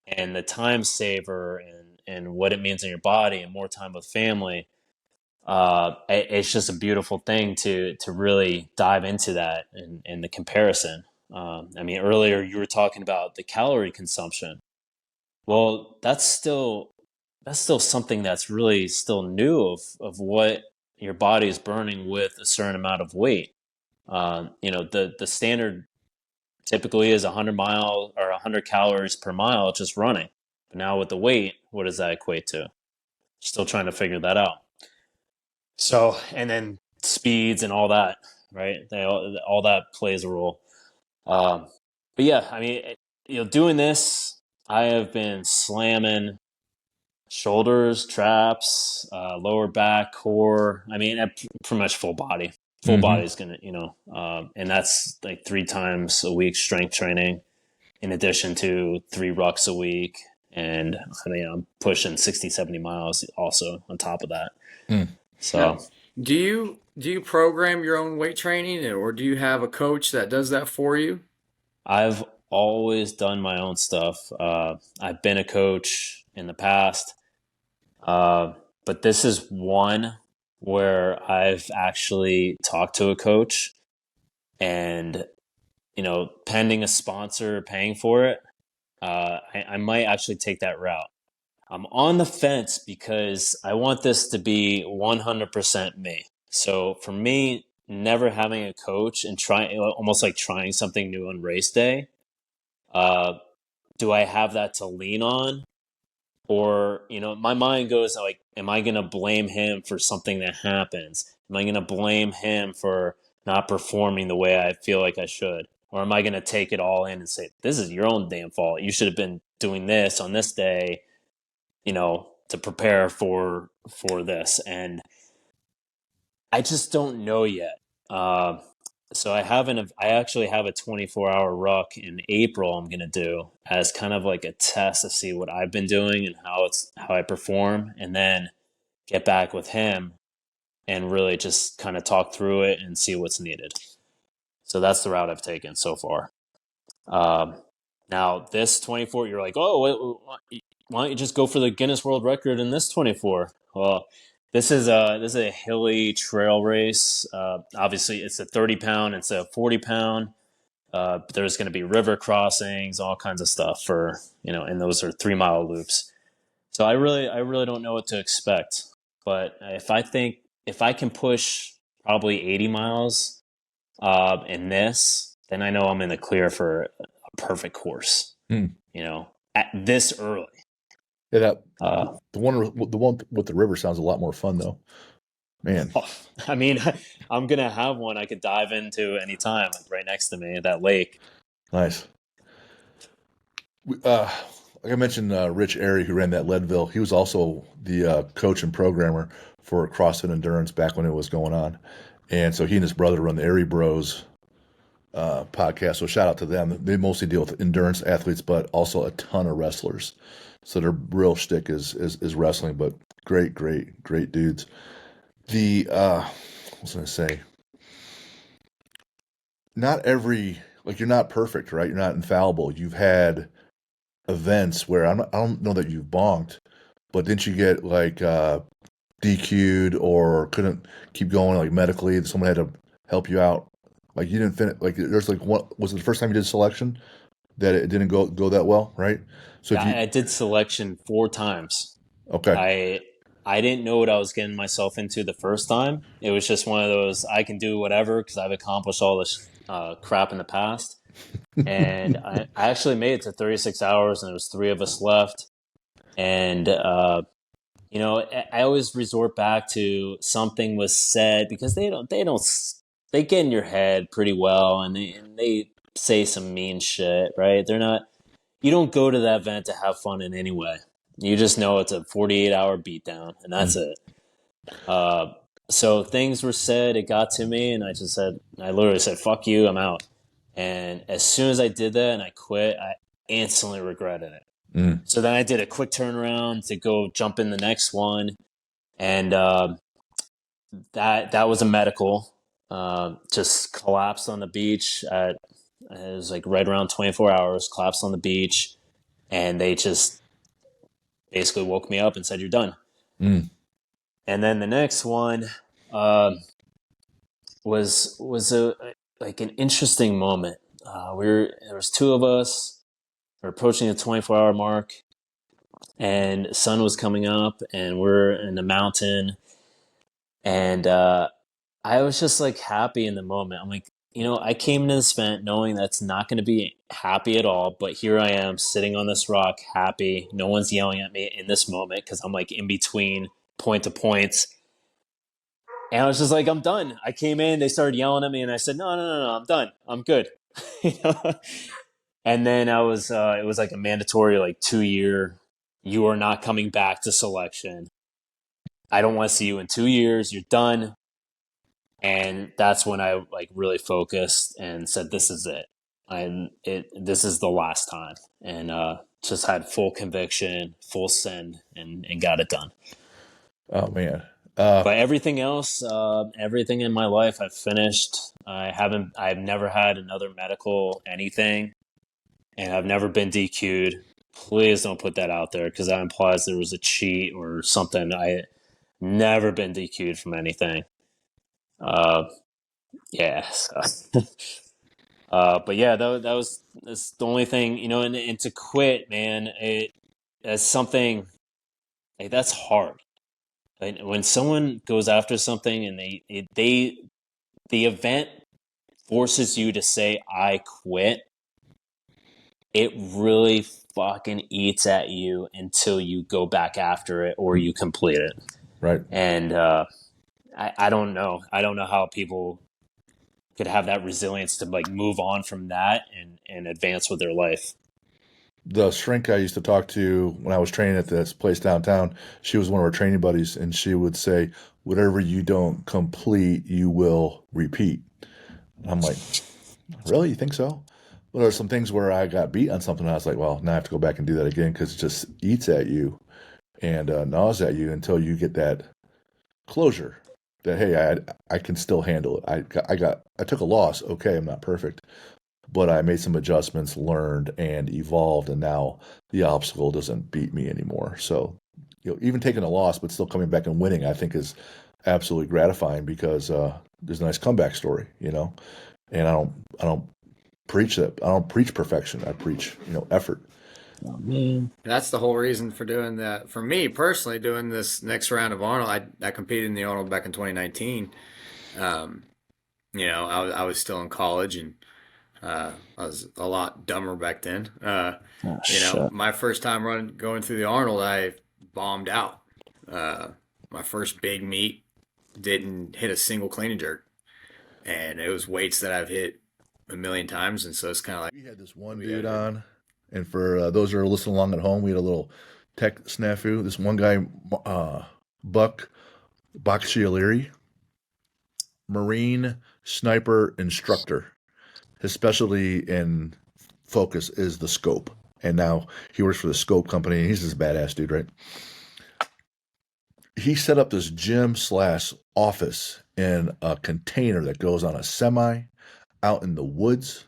And the time saver and what it means in your body and more time with family, it's just a beautiful thing to really dive into that and the comparison. Earlier you were talking about the calorie consumption. Well, that's still something that's really still new of what your body is burning with a certain amount of weight. The standard typically is 100 calories per mile just running. But now with the weight, what does that equate to? Still trying to figure that out. So, and then speeds and all that, right? All that plays a role. But yeah, I mean, doing this, I have been slamming shoulders, traps, lower back, core. I mean, pretty much full body. Full body is gonna, and that's like 3 times a week strength training, in addition to 3 rucks a week, and I mean, I'm pushing 60, 70 miles also on top of that. Mm. So, Now, do you program your own weight training, or do you have a coach that does that for you? I've always done my own stuff. I've been a coach in the past, but this is one where I've actually talked to a coach, and pending a sponsor paying for it, I might actually take that route. I'm on the fence because I want this to be 100% me. So for me, never having a coach and almost like trying something new on race day, do I have that to lean on? Or, my mind goes like, am I going to blame him for something that happens? Am I going to blame him for not performing the way I feel like I should? Or am I going to take it all in and say, this is your own damn fault. You should have been doing this on this day, to prepare for this. And I just don't know yet. So I actually have a 24-hour ruck in April I'm going to do as kind of like a test to see what I've been doing and how I perform, and then get back with him and really just kind of talk through it and see what's needed. So that's the route I've taken so far. Now this 24, you're like, oh, why don't you just go for the Guinness World Record in this 24? Well, this is a hilly trail race. Obviously, it's a 30-pound. It's a 40-pound. There's going to be river crossings, all kinds of stuff and those are 3-mile loops. So I really don't know what to expect. But if I can push probably 80 miles in this, then I know I'm in the clear for a perfect course. At this early. Yeah, the one with the river sounds a lot more fun though, man. Oh, I mean, I'm gonna have one I could dive into anytime, like right next to me, that lake. Nice. Like I mentioned, Rich Airy, who ran that Leadville, he was also the coach and programmer for CrossFit Endurance back when it was going on, and so he and his brother run the Airy Bros podcast. So shout out to them. They mostly deal with endurance athletes, but also a ton of wrestlers. So their real shtick is wrestling, but great dudes. What was I gonna say? Not every, like, you're not perfect, right? You're not infallible. You've had events where I don't know that you've bonked, but didn't you get like DQ'd or couldn't keep going, like medically? Someone had to help you out. Like you didn't finish. Like there's like was it the first time you did selection that it didn't go that well, right? So Yeah, I did selection 4 times. Okay. I didn't know what I was getting myself into the first time. It was just one of those, I can do whatever because I've accomplished all this crap in the past. And I actually made it to 36 hours, and there was 3 of us left. And I always resort back to something was said, because they get in your head pretty well, and they say some mean shit, right? You don't go to that event to have fun in any way. You just know it's a 48-hour beatdown, and that's it. So things were said, it got to me, and I literally said, fuck you, I'm out. And as soon as I did that and I quit, I instantly regretted it. So then I did a quick turnaround to go jump in the next one. And that was a medical. Just collapsed on the beach it was like right around 24 hours, collapsed on the beach. And they just basically woke me up and said, you're done. And then the next one was an interesting moment. There was 2 of us. We're approaching the 24-hour mark, and the sun was coming up, and we're in the mountain. And I was just like happy in the moment. I'm like, I came into this event knowing that's not going to be happy at all, but here I am sitting on this rock, happy. No one's yelling at me in this moment because I'm like in between point to points. And I was just like, I'm done. I came in, they started yelling at me, and I said, no, I'm done. I'm good. you know? And then it was like a mandatory, like 2-year, you are not coming back to selection. I don't want to see you in 2 years. You're done. And that's when I like really focused and said, this is it. This is the last time. And just had full conviction, full send, and got it done. Oh man. But everything else, everything in my life, I've finished. I've never had another medical anything, and I've never been DQ'd. Please don't put that out there because that implies there was a cheat or something. I never been DQ'd from anything. Yeah. So. But yeah, that's the only thing, and to quit, man, it's something like that's hard. Like, when someone goes after something and the event forces you to say, I quit, it really fucking eats at you until you go back after it or you complete it. Right. And I don't know. I don't know how people could have that resilience to like move on from that and advance with their life. The shrink I used to talk to when I was training at this place downtown, she was one of our training buddies, and she would say, whatever you don't complete, you will repeat. And I'm like, really? You think so? Well, there are some things where I got beat on something, and I was like, well, now I have to go back and do that again because it just eats at you and gnaws at you until you get that closure that, hey, I can still handle it. I took a loss. Okay, I'm not perfect. But I made some adjustments, learned, and evolved, and now the obstacle doesn't beat me anymore. So, even taking a loss, but still coming back and winning, I think is absolutely gratifying because there's a nice comeback story, And I don't preach that. I don't preach perfection. I preach, effort. Oh, man. That's the whole reason for doing that. For me personally, doing this next round of Arnold, I competed in the Arnold back in 2019. I was still in college and I was a lot dumber back then. Shit. My first time going through the Arnold, I bombed out. My first big meet didn't hit a single clean and jerk, and it was weights that I've hit a million times, and so it's kind of like we had this one dude on, and for those who are listening along at home, we had a little tech snafu. This one guy, 𝗏𝗂𝗶𝗹𝗀𝘀, Marine sniper instructor. His specialty and focus is the scope. And now he works for the scope company. And he's this badass dude, right? He set up this gym/office in a container that goes on a semi out in the woods.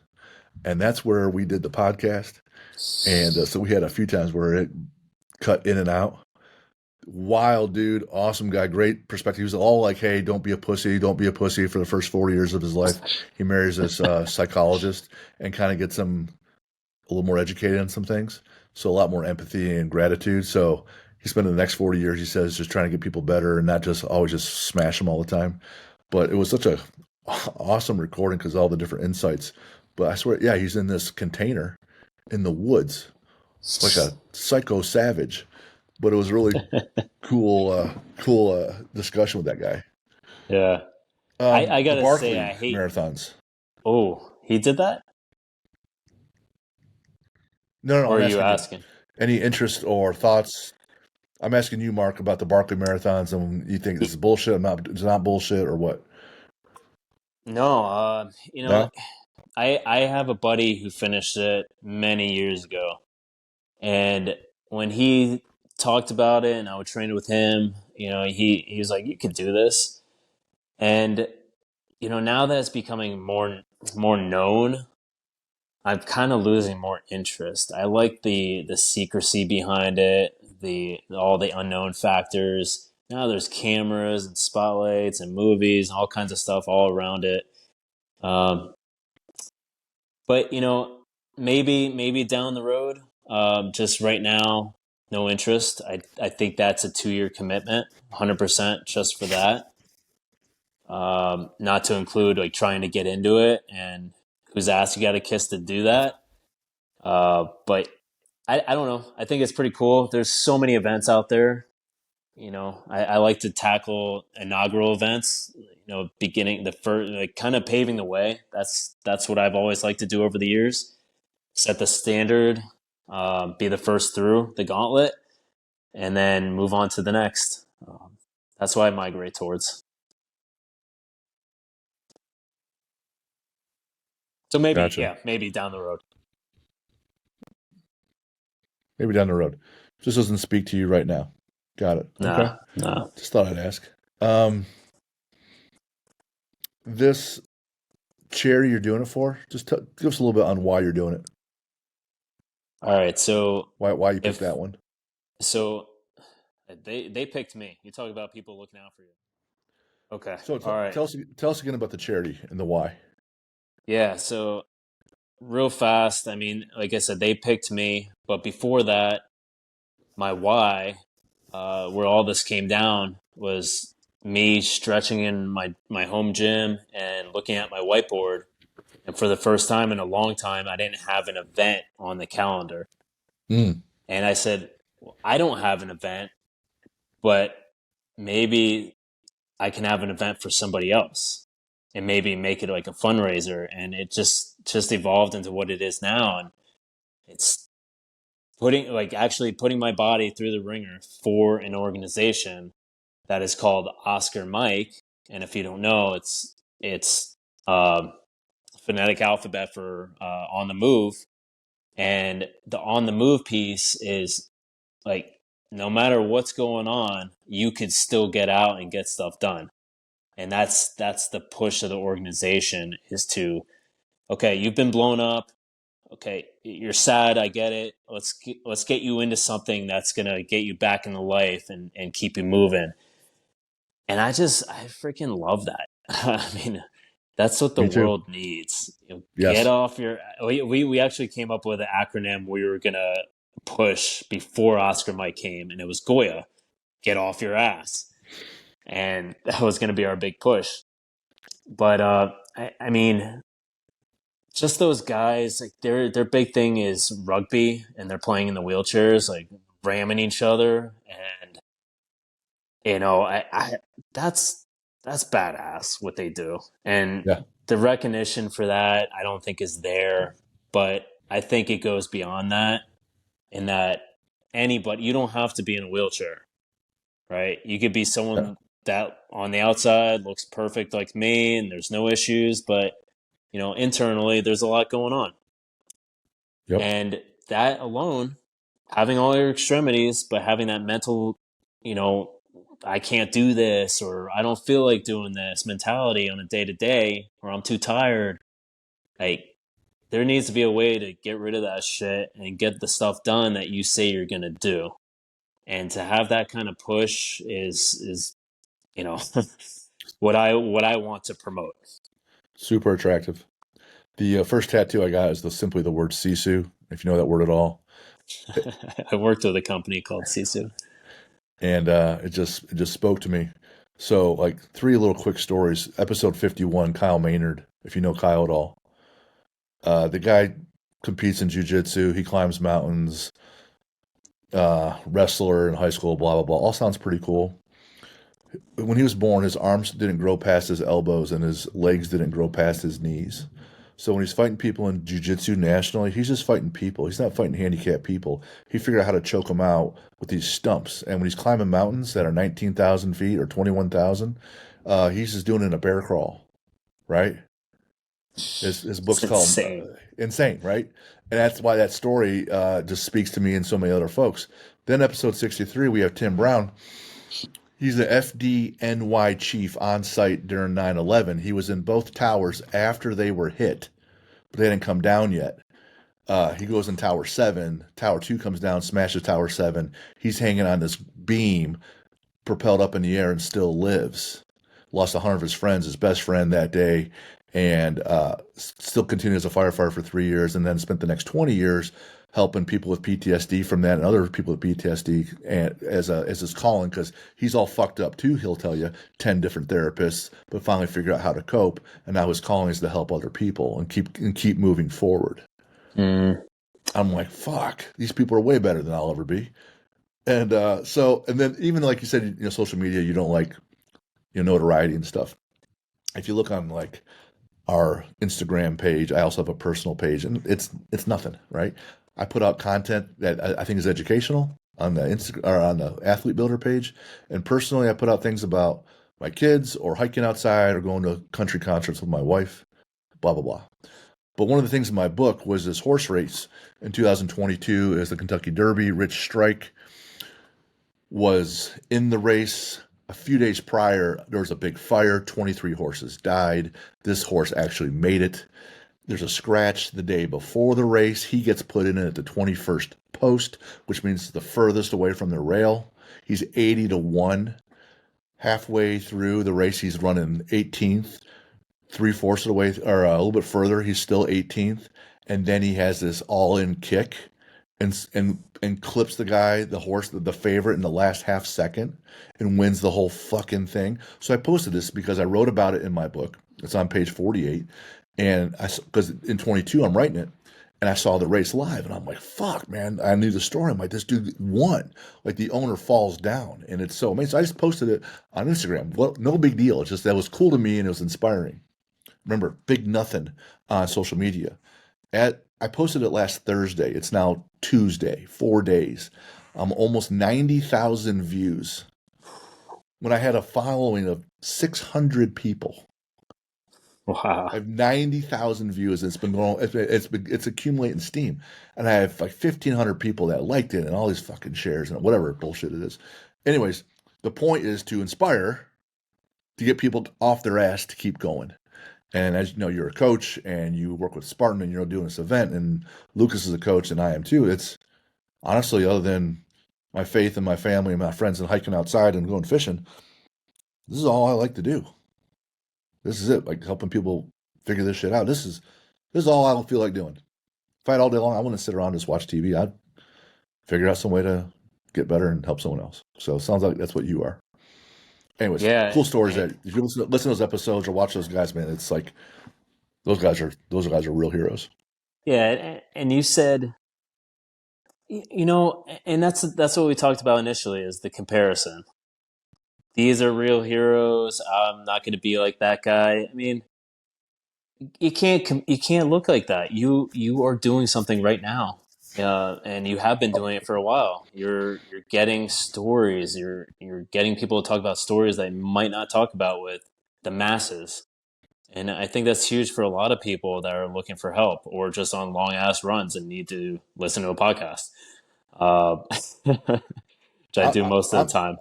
And that's where we did the podcast. And so we had a few times where it cut in and out. Wild dude, awesome guy, great perspective. He was all like, hey, don't be a pussy for the first 4 years of his life. He marries this psychologist and kind of gets him a little more educated on some things. So a lot more empathy and gratitude. So he spent the next 40 years, he says, just trying to get people better and not just always just smash them all the time. But it was such a awesome recording because of all the different insights. But I swear, yeah, he's in this container in the woods, like a psycho savage. But it was really cool discussion with that guy. Yeah. I gotta say, I hate marathons. Oh, he did that? No. Or are you asking? Any interest or thoughts? I'm asking you, Mark, about the Barkley marathons, and you think this is bullshit? It's not bullshit, or what? No, No? I have a buddy who finished it many years ago, and when he talked about it, and I would train with him, he was like, "You could do this," and now that it's becoming more known, I'm kind of losing more interest. I like the secrecy behind it, all the unknown factors. Now there's cameras and spotlights and movies and all kinds of stuff all around it. But maybe down the road. Just right now, no interest. I think that's a 2-year commitment, 100% just for that. not to include like trying to get into it and whose ass you got to kiss to do that. But I don't know. I think it's pretty cool. There's so many events out there. I like to tackle inaugural events. Beginning the first, like kind of paving the way. That's what I've always liked to do over the years. Set the standard, be the first through the gauntlet, and then move on to the next. That's what I migrate towards. So maybe, Gotcha. maybe down the road. Maybe down the road. Just doesn't speak to you right now. Got it. Okay. Nah. Just thought I'd ask. This charity you're doing it for, just give us a little bit on why you're doing it. All right. So why you picked that one? So they picked me. You talk about people looking out for you. Okay. So all right. Tell us again about the charity and the why. Yeah. So real fast. I mean, like I said, they picked me, but before that, my why, where all this came down, was me stretching in my home gym and looking at my whiteboard. And for the first time in a long time, I didn't have an event on the calendar. And I said, well, I don't have an event, but maybe I can have an event for somebody else and maybe make it like a fundraiser. And it just evolved into what it is now. And it's actually putting my body through the ringer for an organization that is called 𝗪𝗀𝗃. And if you don't know, it's phonetic alphabet for on the move. And the on the move piece is like, no matter what's going on, you could still get out and get stuff done. And that's the push of the organization, is to, okay, you've been blown up. Okay, you're sad. I get it. Let's get you into something that's going to get you back into life and keep you moving. And I freaking love that. I mean, that's what the world needs. Yes. Get off your. We actually came up with an acronym we were gonna push before 𝗪𝗃𝗰𝗀𝘀 came, and it was 𝗀𝗄. Get off your ass, and that was gonna be our big push. But I mean, just those guys, like their big thing is rugby, and they're playing in the wheelchairs, like ramming each other, and that's badass what they do. And the recognition for that, I don't think is there, but I think it goes beyond that, in that anybody, you don't have to be in a wheelchair, right? You could be someone that on the outside looks perfect like me and there's no issues, but internally there's a lot going on. Yep. And that alone, having all your extremities, but having that mental, I can't do this, or I don't feel like doing this mentality on a day-to-day, or I'm too tired. Like, there needs to be a way to get rid of that shit and get the stuff done that you say you're going to do. And to have that kind of push is what I want to promote. Super attractive. The first tattoo I got is simply the word 𝗪𝗍, if you know that word at all. I worked with a company called 𝗪𝗍. And it just spoke to me. So, like, 3 little quick stories. Episode 51, Kyle Maynard, if you know Kyle at all. The guy competes in jiu-jitsu. He climbs mountains. Wrestler in high school, blah, blah, blah. All sounds pretty cool. When he was born, his arms didn't grow past his elbows and his legs didn't grow past his knees. So when he's fighting people in jiu-jitsu nationally, he's just fighting people. He's not fighting handicapped people. He figured out how to choke them out with these stumps. And when he's climbing mountains that are 19,000 feet or 21,000, he's just doing it in a bear crawl, right? His book's called Insane, right? And that's why that story just speaks to me and so many other folks. Then episode 63, we have Tim Brown. He's the FDNY chief on site during 9/11. He was in both towers after they were hit, but they didn't come down yet. He goes in Tower 7. Tower 2 comes down, smashes Tower 7. He's hanging on this beam, propelled up in the air, and still lives. Lost 100 of his friends, his best friend that day. and still continued as a firefighter for 3 years, and then spent the next 20 years helping people with PTSD from that and other people with PTSD and as his calling, because he's all fucked up too. He'll tell you 10 different therapists, but finally figure out how to cope. And now his calling is to help other people and keep moving forward. Mm. I'm like, fuck, these people are way better than I'll ever be. And and then even like you said, social media, you don't like notoriety and stuff. If you look on like our Instagram page, I also have a personal page, and it's nothing, right? I put out content that I think is educational on the or on the Athletebuilder page, and personally, I put out things about my kids or hiking outside or going to country concerts with my wife, blah blah blah. But one of the things in my book was this horse race in 2022 is the Kentucky Derby. Rich Strike was in the race. A few days prior, there was a big fire. 23 horses died. This horse actually made it. There's a scratch the day before the race. He gets put in at the 21st post, which means the furthest away from the rail. He's 80-1. Halfway through the race, he's running 18th. 3/4 of the way, or a little bit further, he's still 18th. And then he has this all-in kick and clips the horse, the favorite, in the last half second and wins the whole fucking thing. So I posted this because I wrote about it in my book. It's on page 48. And because in 22, I'm writing it, and I saw the race live, and I'm like, fuck, man, I knew the story. I'm like, this dude won. Like, the owner falls down, and it's so amazing. So I just posted it on Instagram. Well, no big deal. It's just that was cool to me, and it was inspiring. Remember, big nothing on social media. I posted it last Thursday. It's now Tuesday, 4 days. Almost 90,000 views. When I had a following of 600 people. Wow. I have 90,000 views. It's been going. It's accumulating steam, and I have like 1,500 people that liked it, and all these fucking shares and whatever bullshit it is. Anyways, the point is to inspire, to get people off their ass to keep going. And as you know, you're a coach and you work with Spartan, and you're doing this event, and Lucas is a coach, and I am too. It's honestly, other than my faith and my family and my friends and hiking outside and going fishing, this is all I like to do. This is it, like helping people figure this shit out. This is all I don't feel like doing. If I had all day long, I wouldn't sit around and just watch TV. I'd figure out some way to get better and help someone else. So it sounds like that's what you are. Anyways, Yeah, cool stories. That if you listen to those episodes or watch those guys, man, it's like those guys are real heroes. yeah, and you said, and that's what we talked about initially, is the comparison. These are real heroes. I'm not going to be like that guy. I mean, you can't look like that. You are doing something right now, and you have been doing it for a while. You're getting stories. You're getting people to talk about stories they might not talk about with the masses. And I think that's huge for a lot of people that are looking for help or just on long ass runs and need to listen to a podcast, which I do most of the time.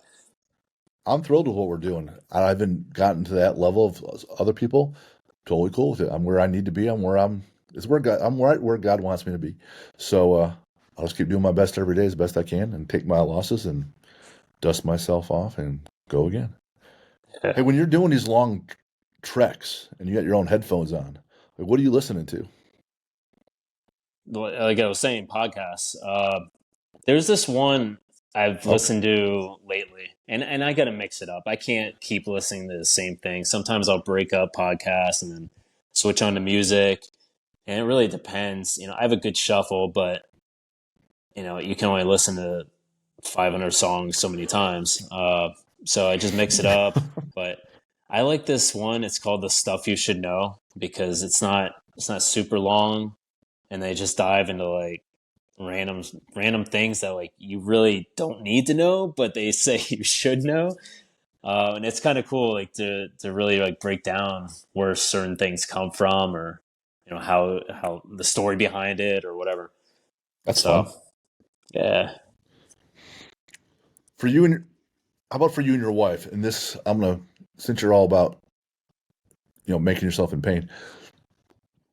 I'm thrilled with what we're doing. I haven't gotten to that level of other people. Totally cool with it. I'm where I need to be. I'm right where God wants me to be. So I'll just keep doing my best every day as best I can and take my losses and dust myself off and go again. Yeah. Hey, when you're doing these long treks and you got your own headphones on, like, what are you listening to? Like I was saying, podcasts. There's this one I've listened to lately, and I got to mix it up. I can't keep listening to the same thing. Sometimes I'll break up podcasts and then switch on to music, and it really depends. I have a good shuffle, but you can only listen to 500 songs so many times. So I just mix it up. But I like this one. It's called "The Stuff You Should Know" because it's not super long, and they just dive into like random things that like you really don't need to know, but they say you should know. And it's kind of cool, like to really like break down where certain things come from, or how the story behind it, or whatever. That's fun. Yeah. For you and how about for you and your wife? And this, since you're all about making yourself in pain,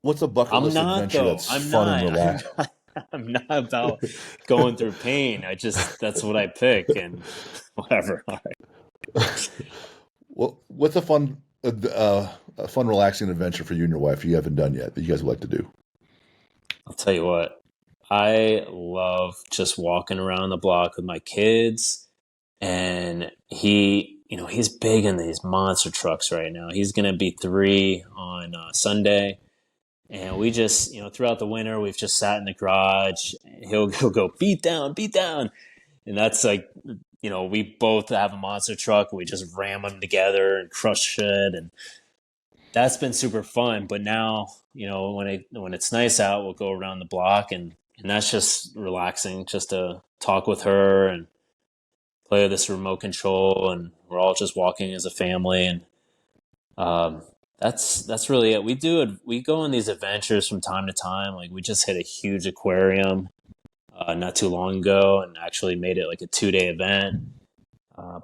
what's a bucket list adventure that's fun and relaxed? I'm not about going through pain. That's what I pick, and whatever. All right. Well, what's a fun a fun, relaxing adventure for you and your wife you haven't done yet that you guys would like to do? I'll tell you what, I love just walking around the block with my kids. And he's big in these monster trucks right now. He's going to be 3 on Sunday. And we just, throughout the winter, we've just sat in the garage. He'll go beat down, beat down. And that's like, we both have a monster truck. We just ram them together and crush it. And that's been super fun. But now, when it's nice out, we'll go around the block and that's just relaxing, just to talk with her and play with this remote control, and we're all just walking as a family. And that's really it. We go on these adventures from time to time. Like, we just hit a huge aquarium not too long ago and actually made it like a 2-day event.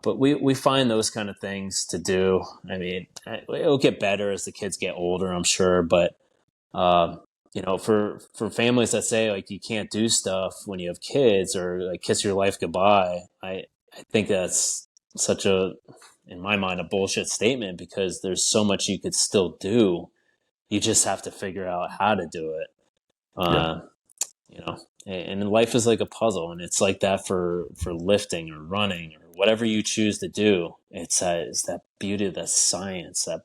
But we find those kind of things to do. I mean, it'll get better as the kids get older, I'm sure. But for families that say like you can't do stuff when you have kids, or like kiss your life goodbye, I think that's such in my mind, a bullshit statement, because there's so much you could still do. You just have to figure out how to do it. Yeah. And life is like a puzzle, and it's like that for lifting or running or whatever you choose to do. It's that beauty of that science, that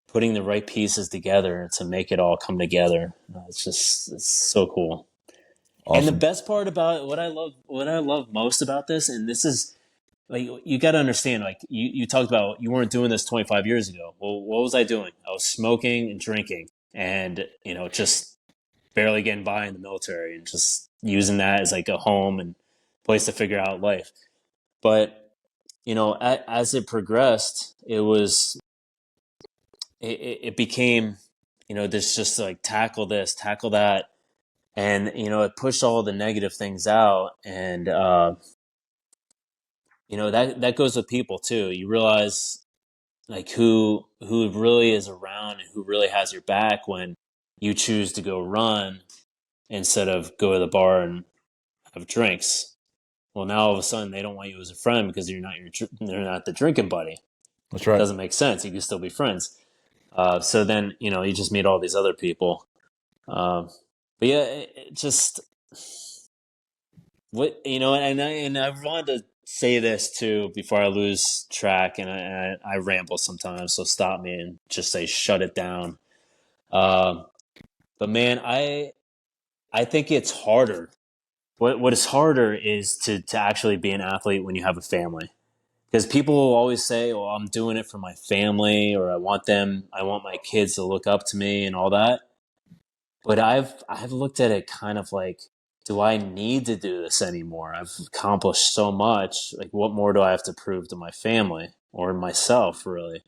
putting the right pieces together to make it all come together. It's so cool. Awesome. And the best part about it, what I love most about this, and this is like, you got to understand, like you talked about, you weren't doing this 25 years ago. Well, what was I doing? I was smoking and drinking and, just barely getting by in the military and just using that as like a home and place to figure out life. But, as it progressed, it became, this just like tackle this, tackle that. And, it pushed all the negative things out. And, that goes with people too. You realize like who really is around and who really has your back when you choose to go run instead of go to the bar and have drinks. Well, now all of a sudden they don't want you as a friend because they're not the drinking buddy. That's right. It doesn't make sense. You can still be friends. So then, you just meet all these other people. But yeah, it just and I wanted to say this too before I lose track, and I ramble sometimes, so stop me and just say shut it down. But man, I think it's harder. What is harder is to actually be an athlete when you have a family. Because people will always say, "Well, I'm doing it for my family," or I want my kids to look up to me and all that. But I've looked at it kind of like, do I need to do this anymore? I've accomplished so much. Like, what more do I have to prove to my family or myself, really?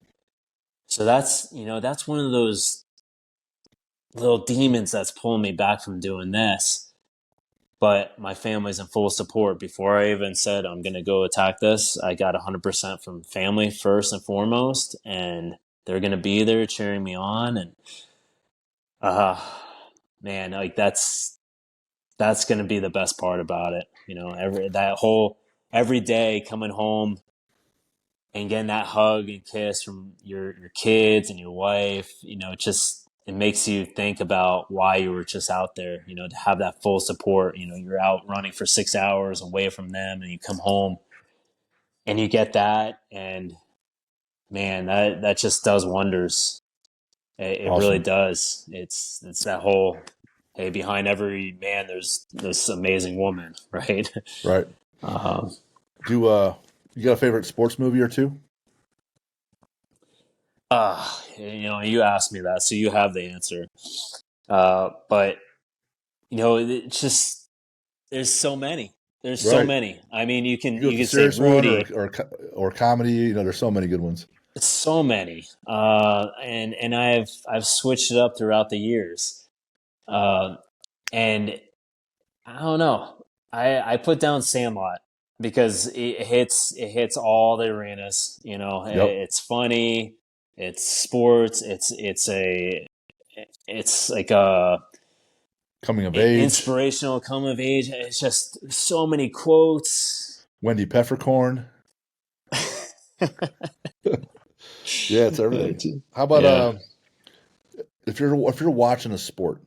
So that's one of those little demons that's pulling me back from doing this. But my family's in full support. Before I even said I'm going to go attack this, I got 100% from family first and foremost, and they're going to be there cheering me on. And man, like that's going to be the best part about it. Every day coming home and getting that hug and kiss from your kids and your wife, it makes you think about why you were just out there, to have that full support. You're out running for 6 hours away from them, and you come home and you get that, and man, that just does wonders. It Awesome. really does. It's that whole, hey, behind every man, there's this amazing woman, right? Right. You got a favorite sports movie or two? You asked me that, so you have the answer. But it's just, there's so many. There's so Right. many. I mean, you can say serious Rudy, one or comedy. There's so many good ones. so many. And I've switched it up throughout the years. And I don't know. I put down Sandlot because it hits all the arenas. Yep. It's funny, it's sports, it's like a Coming of age. inspirational coming of age. It's just so many quotes. Wendy Peppercorn. Yeah, it's everything. How about Yeah. if you're watching a sport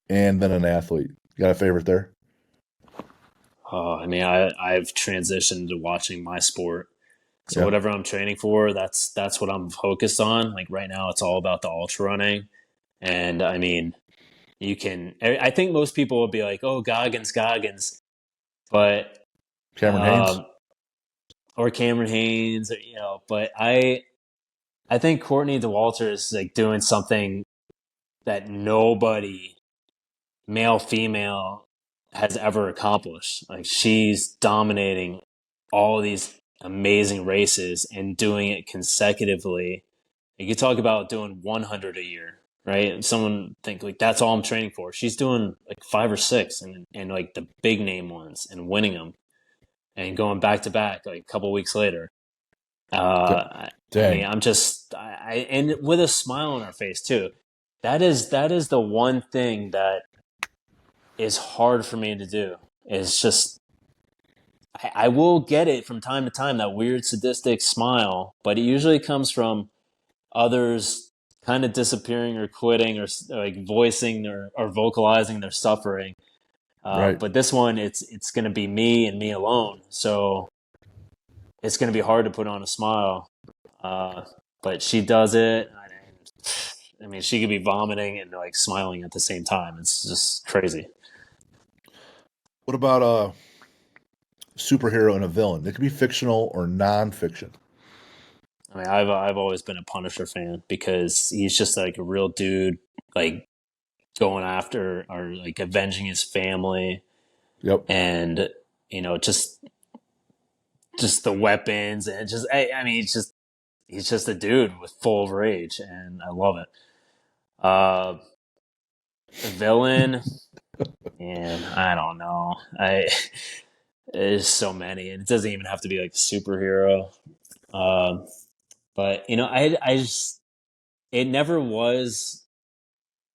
and then an athlete, you got a favorite there? Oh, I mean, I've transitioned to watching my sport. So Yeah, whatever I'm training for, that's what I'm focused on. Like right now, it's all about the ultra running, and I mean, you can. I think most people would be like, "Oh, Goggins," but Cameron Haynes. um, or Cameron Haynes, or, But I think Courtney Dauwalter is like doing something that nobody, male, female, has ever accomplished. Like she's dominating all these amazing races and doing it consecutively. You could talk about doing 100 a year, right? And someone think like that's all I'm training for. She's doing like 5 or 6 and like the big name ones and winning them and going back to back like a couple weeks later. I mean, Dang. and with a smile on her face too. That is the one thing that is hard for me to do. Is just I will get it from time to time, that weird sadistic smile, but it usually comes from others kind of disappearing or quitting or like voicing or vocalizing their suffering. Right. But this one, it's going to be me and me alone. So it's going to be hard to put on a smile. Uh, but she does it. I mean, she could be vomiting and like smiling at the same time. It's just crazy. What about a superhero and a villain? They could be fictional or non-fiction. I mean, I've always been a Punisher fan because he's just like a real dude, like going after or like avenging his family, Yep. and just the weapons and just I mean, he's just a dude with full of rage, and I love it. The villain, and I don't know. There's so many, and it doesn't even have to be like a superhero. Um, but I just it never was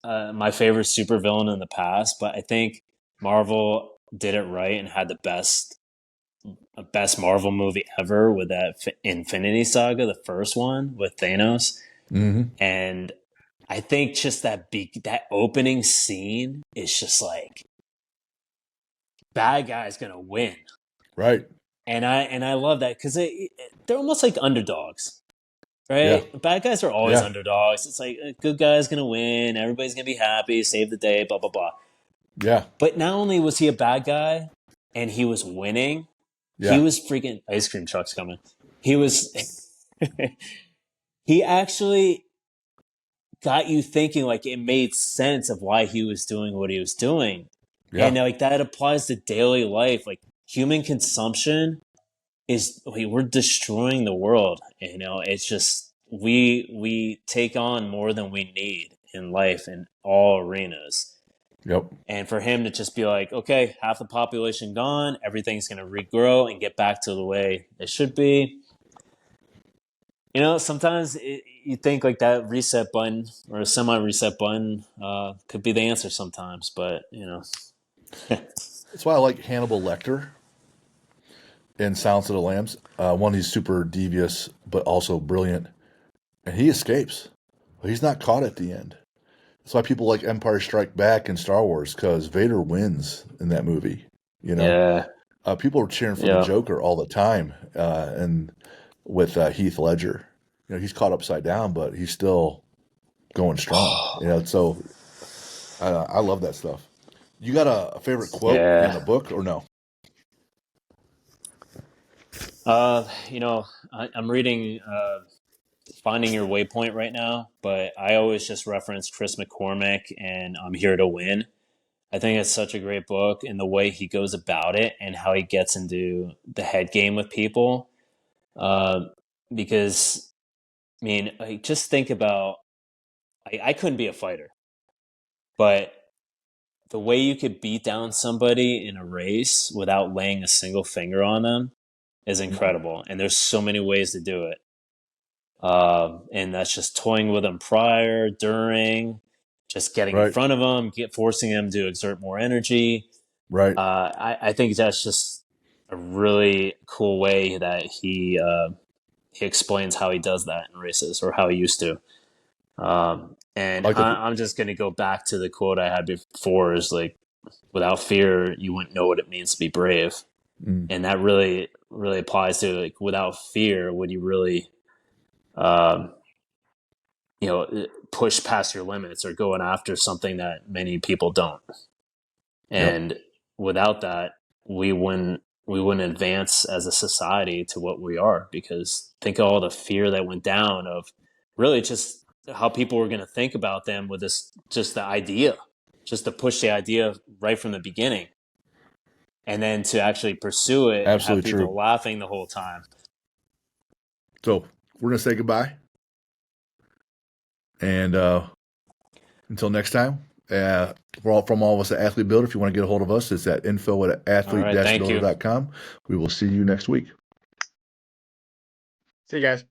my favorite supervillain in the past, but I think Marvel did it right and had the best Marvel movie ever with that Infinity Saga, the first one with Thanos, Mm-hmm. and I think just that opening scene is just like bad guy's gonna win, Right. and I love that because they're almost like underdogs, Yeah. right? Bad guys are always Yeah. underdogs. It's like a good guy's gonna win, everybody's gonna be happy, save the day, blah blah blah. Yeah. But not only was he a bad guy and he was winning, he Yeah. was freaking ice cream trucks coming. He was he actually got you thinking, like it made sense of why he was doing what he was doing. Yeah. And like that applies to daily life. Like human consumption is we're destroying the world. It's just we take on more than we need in life in all arenas. Yep. And for him to just be like, okay, half the population gone, everything's going to regrow and get back to the way it should be. Sometimes you think like that reset button or a semi reset button could be the answer sometimes, but That's why I like Hannibal Lecter in Silence of the Lambs. One, he's super devious, but also brilliant. And he escapes. He's not caught at the end. That's why people like Empire Strike Back and Star Wars, because Vader wins in that movie. yeah, People are cheering for the yeah. Joker all the time, and with Heath Ledger. He's caught upside down, but he's still going strong. So I love that stuff. You got a favorite quote in Yeah. a book or no? I'm reading Finding Your Waypoint right now, but I always just reference Chris McCormick and I'm Here to Win. I think it's such a great book and the way he goes about it and how he gets into the head game with people. Uh, because, I mean, just think about, I couldn't be a fighter, but the way you could beat down somebody in a race without laying a single finger on them is incredible. And there's so many ways to do it. And that's just toying with them prior, during, just getting in Right. front of them, forcing them to exert more energy. Right. I think that's just a really cool way that he he explains how he does that in races, or how he used to. And I like the, I'm just going to go back to the quote I had before, is like, without fear, you wouldn't know what it means to be brave. And that really, really applies to, like, without fear, would you really, push past your limits or going after something that many people don't. And without that, we wouldn't advance as a society to what we are, because think of all the fear that went down of really just how people were going to think about them with this, just the idea, just to push the idea right from the beginning, and then to actually pursue it and have people laughing the whole time. So we're going to say goodbye. And until next time, from all of us at Athlete Builder, if you want to get a hold of us, it's at info@athlete-builder.com. We will see you next week. See you guys.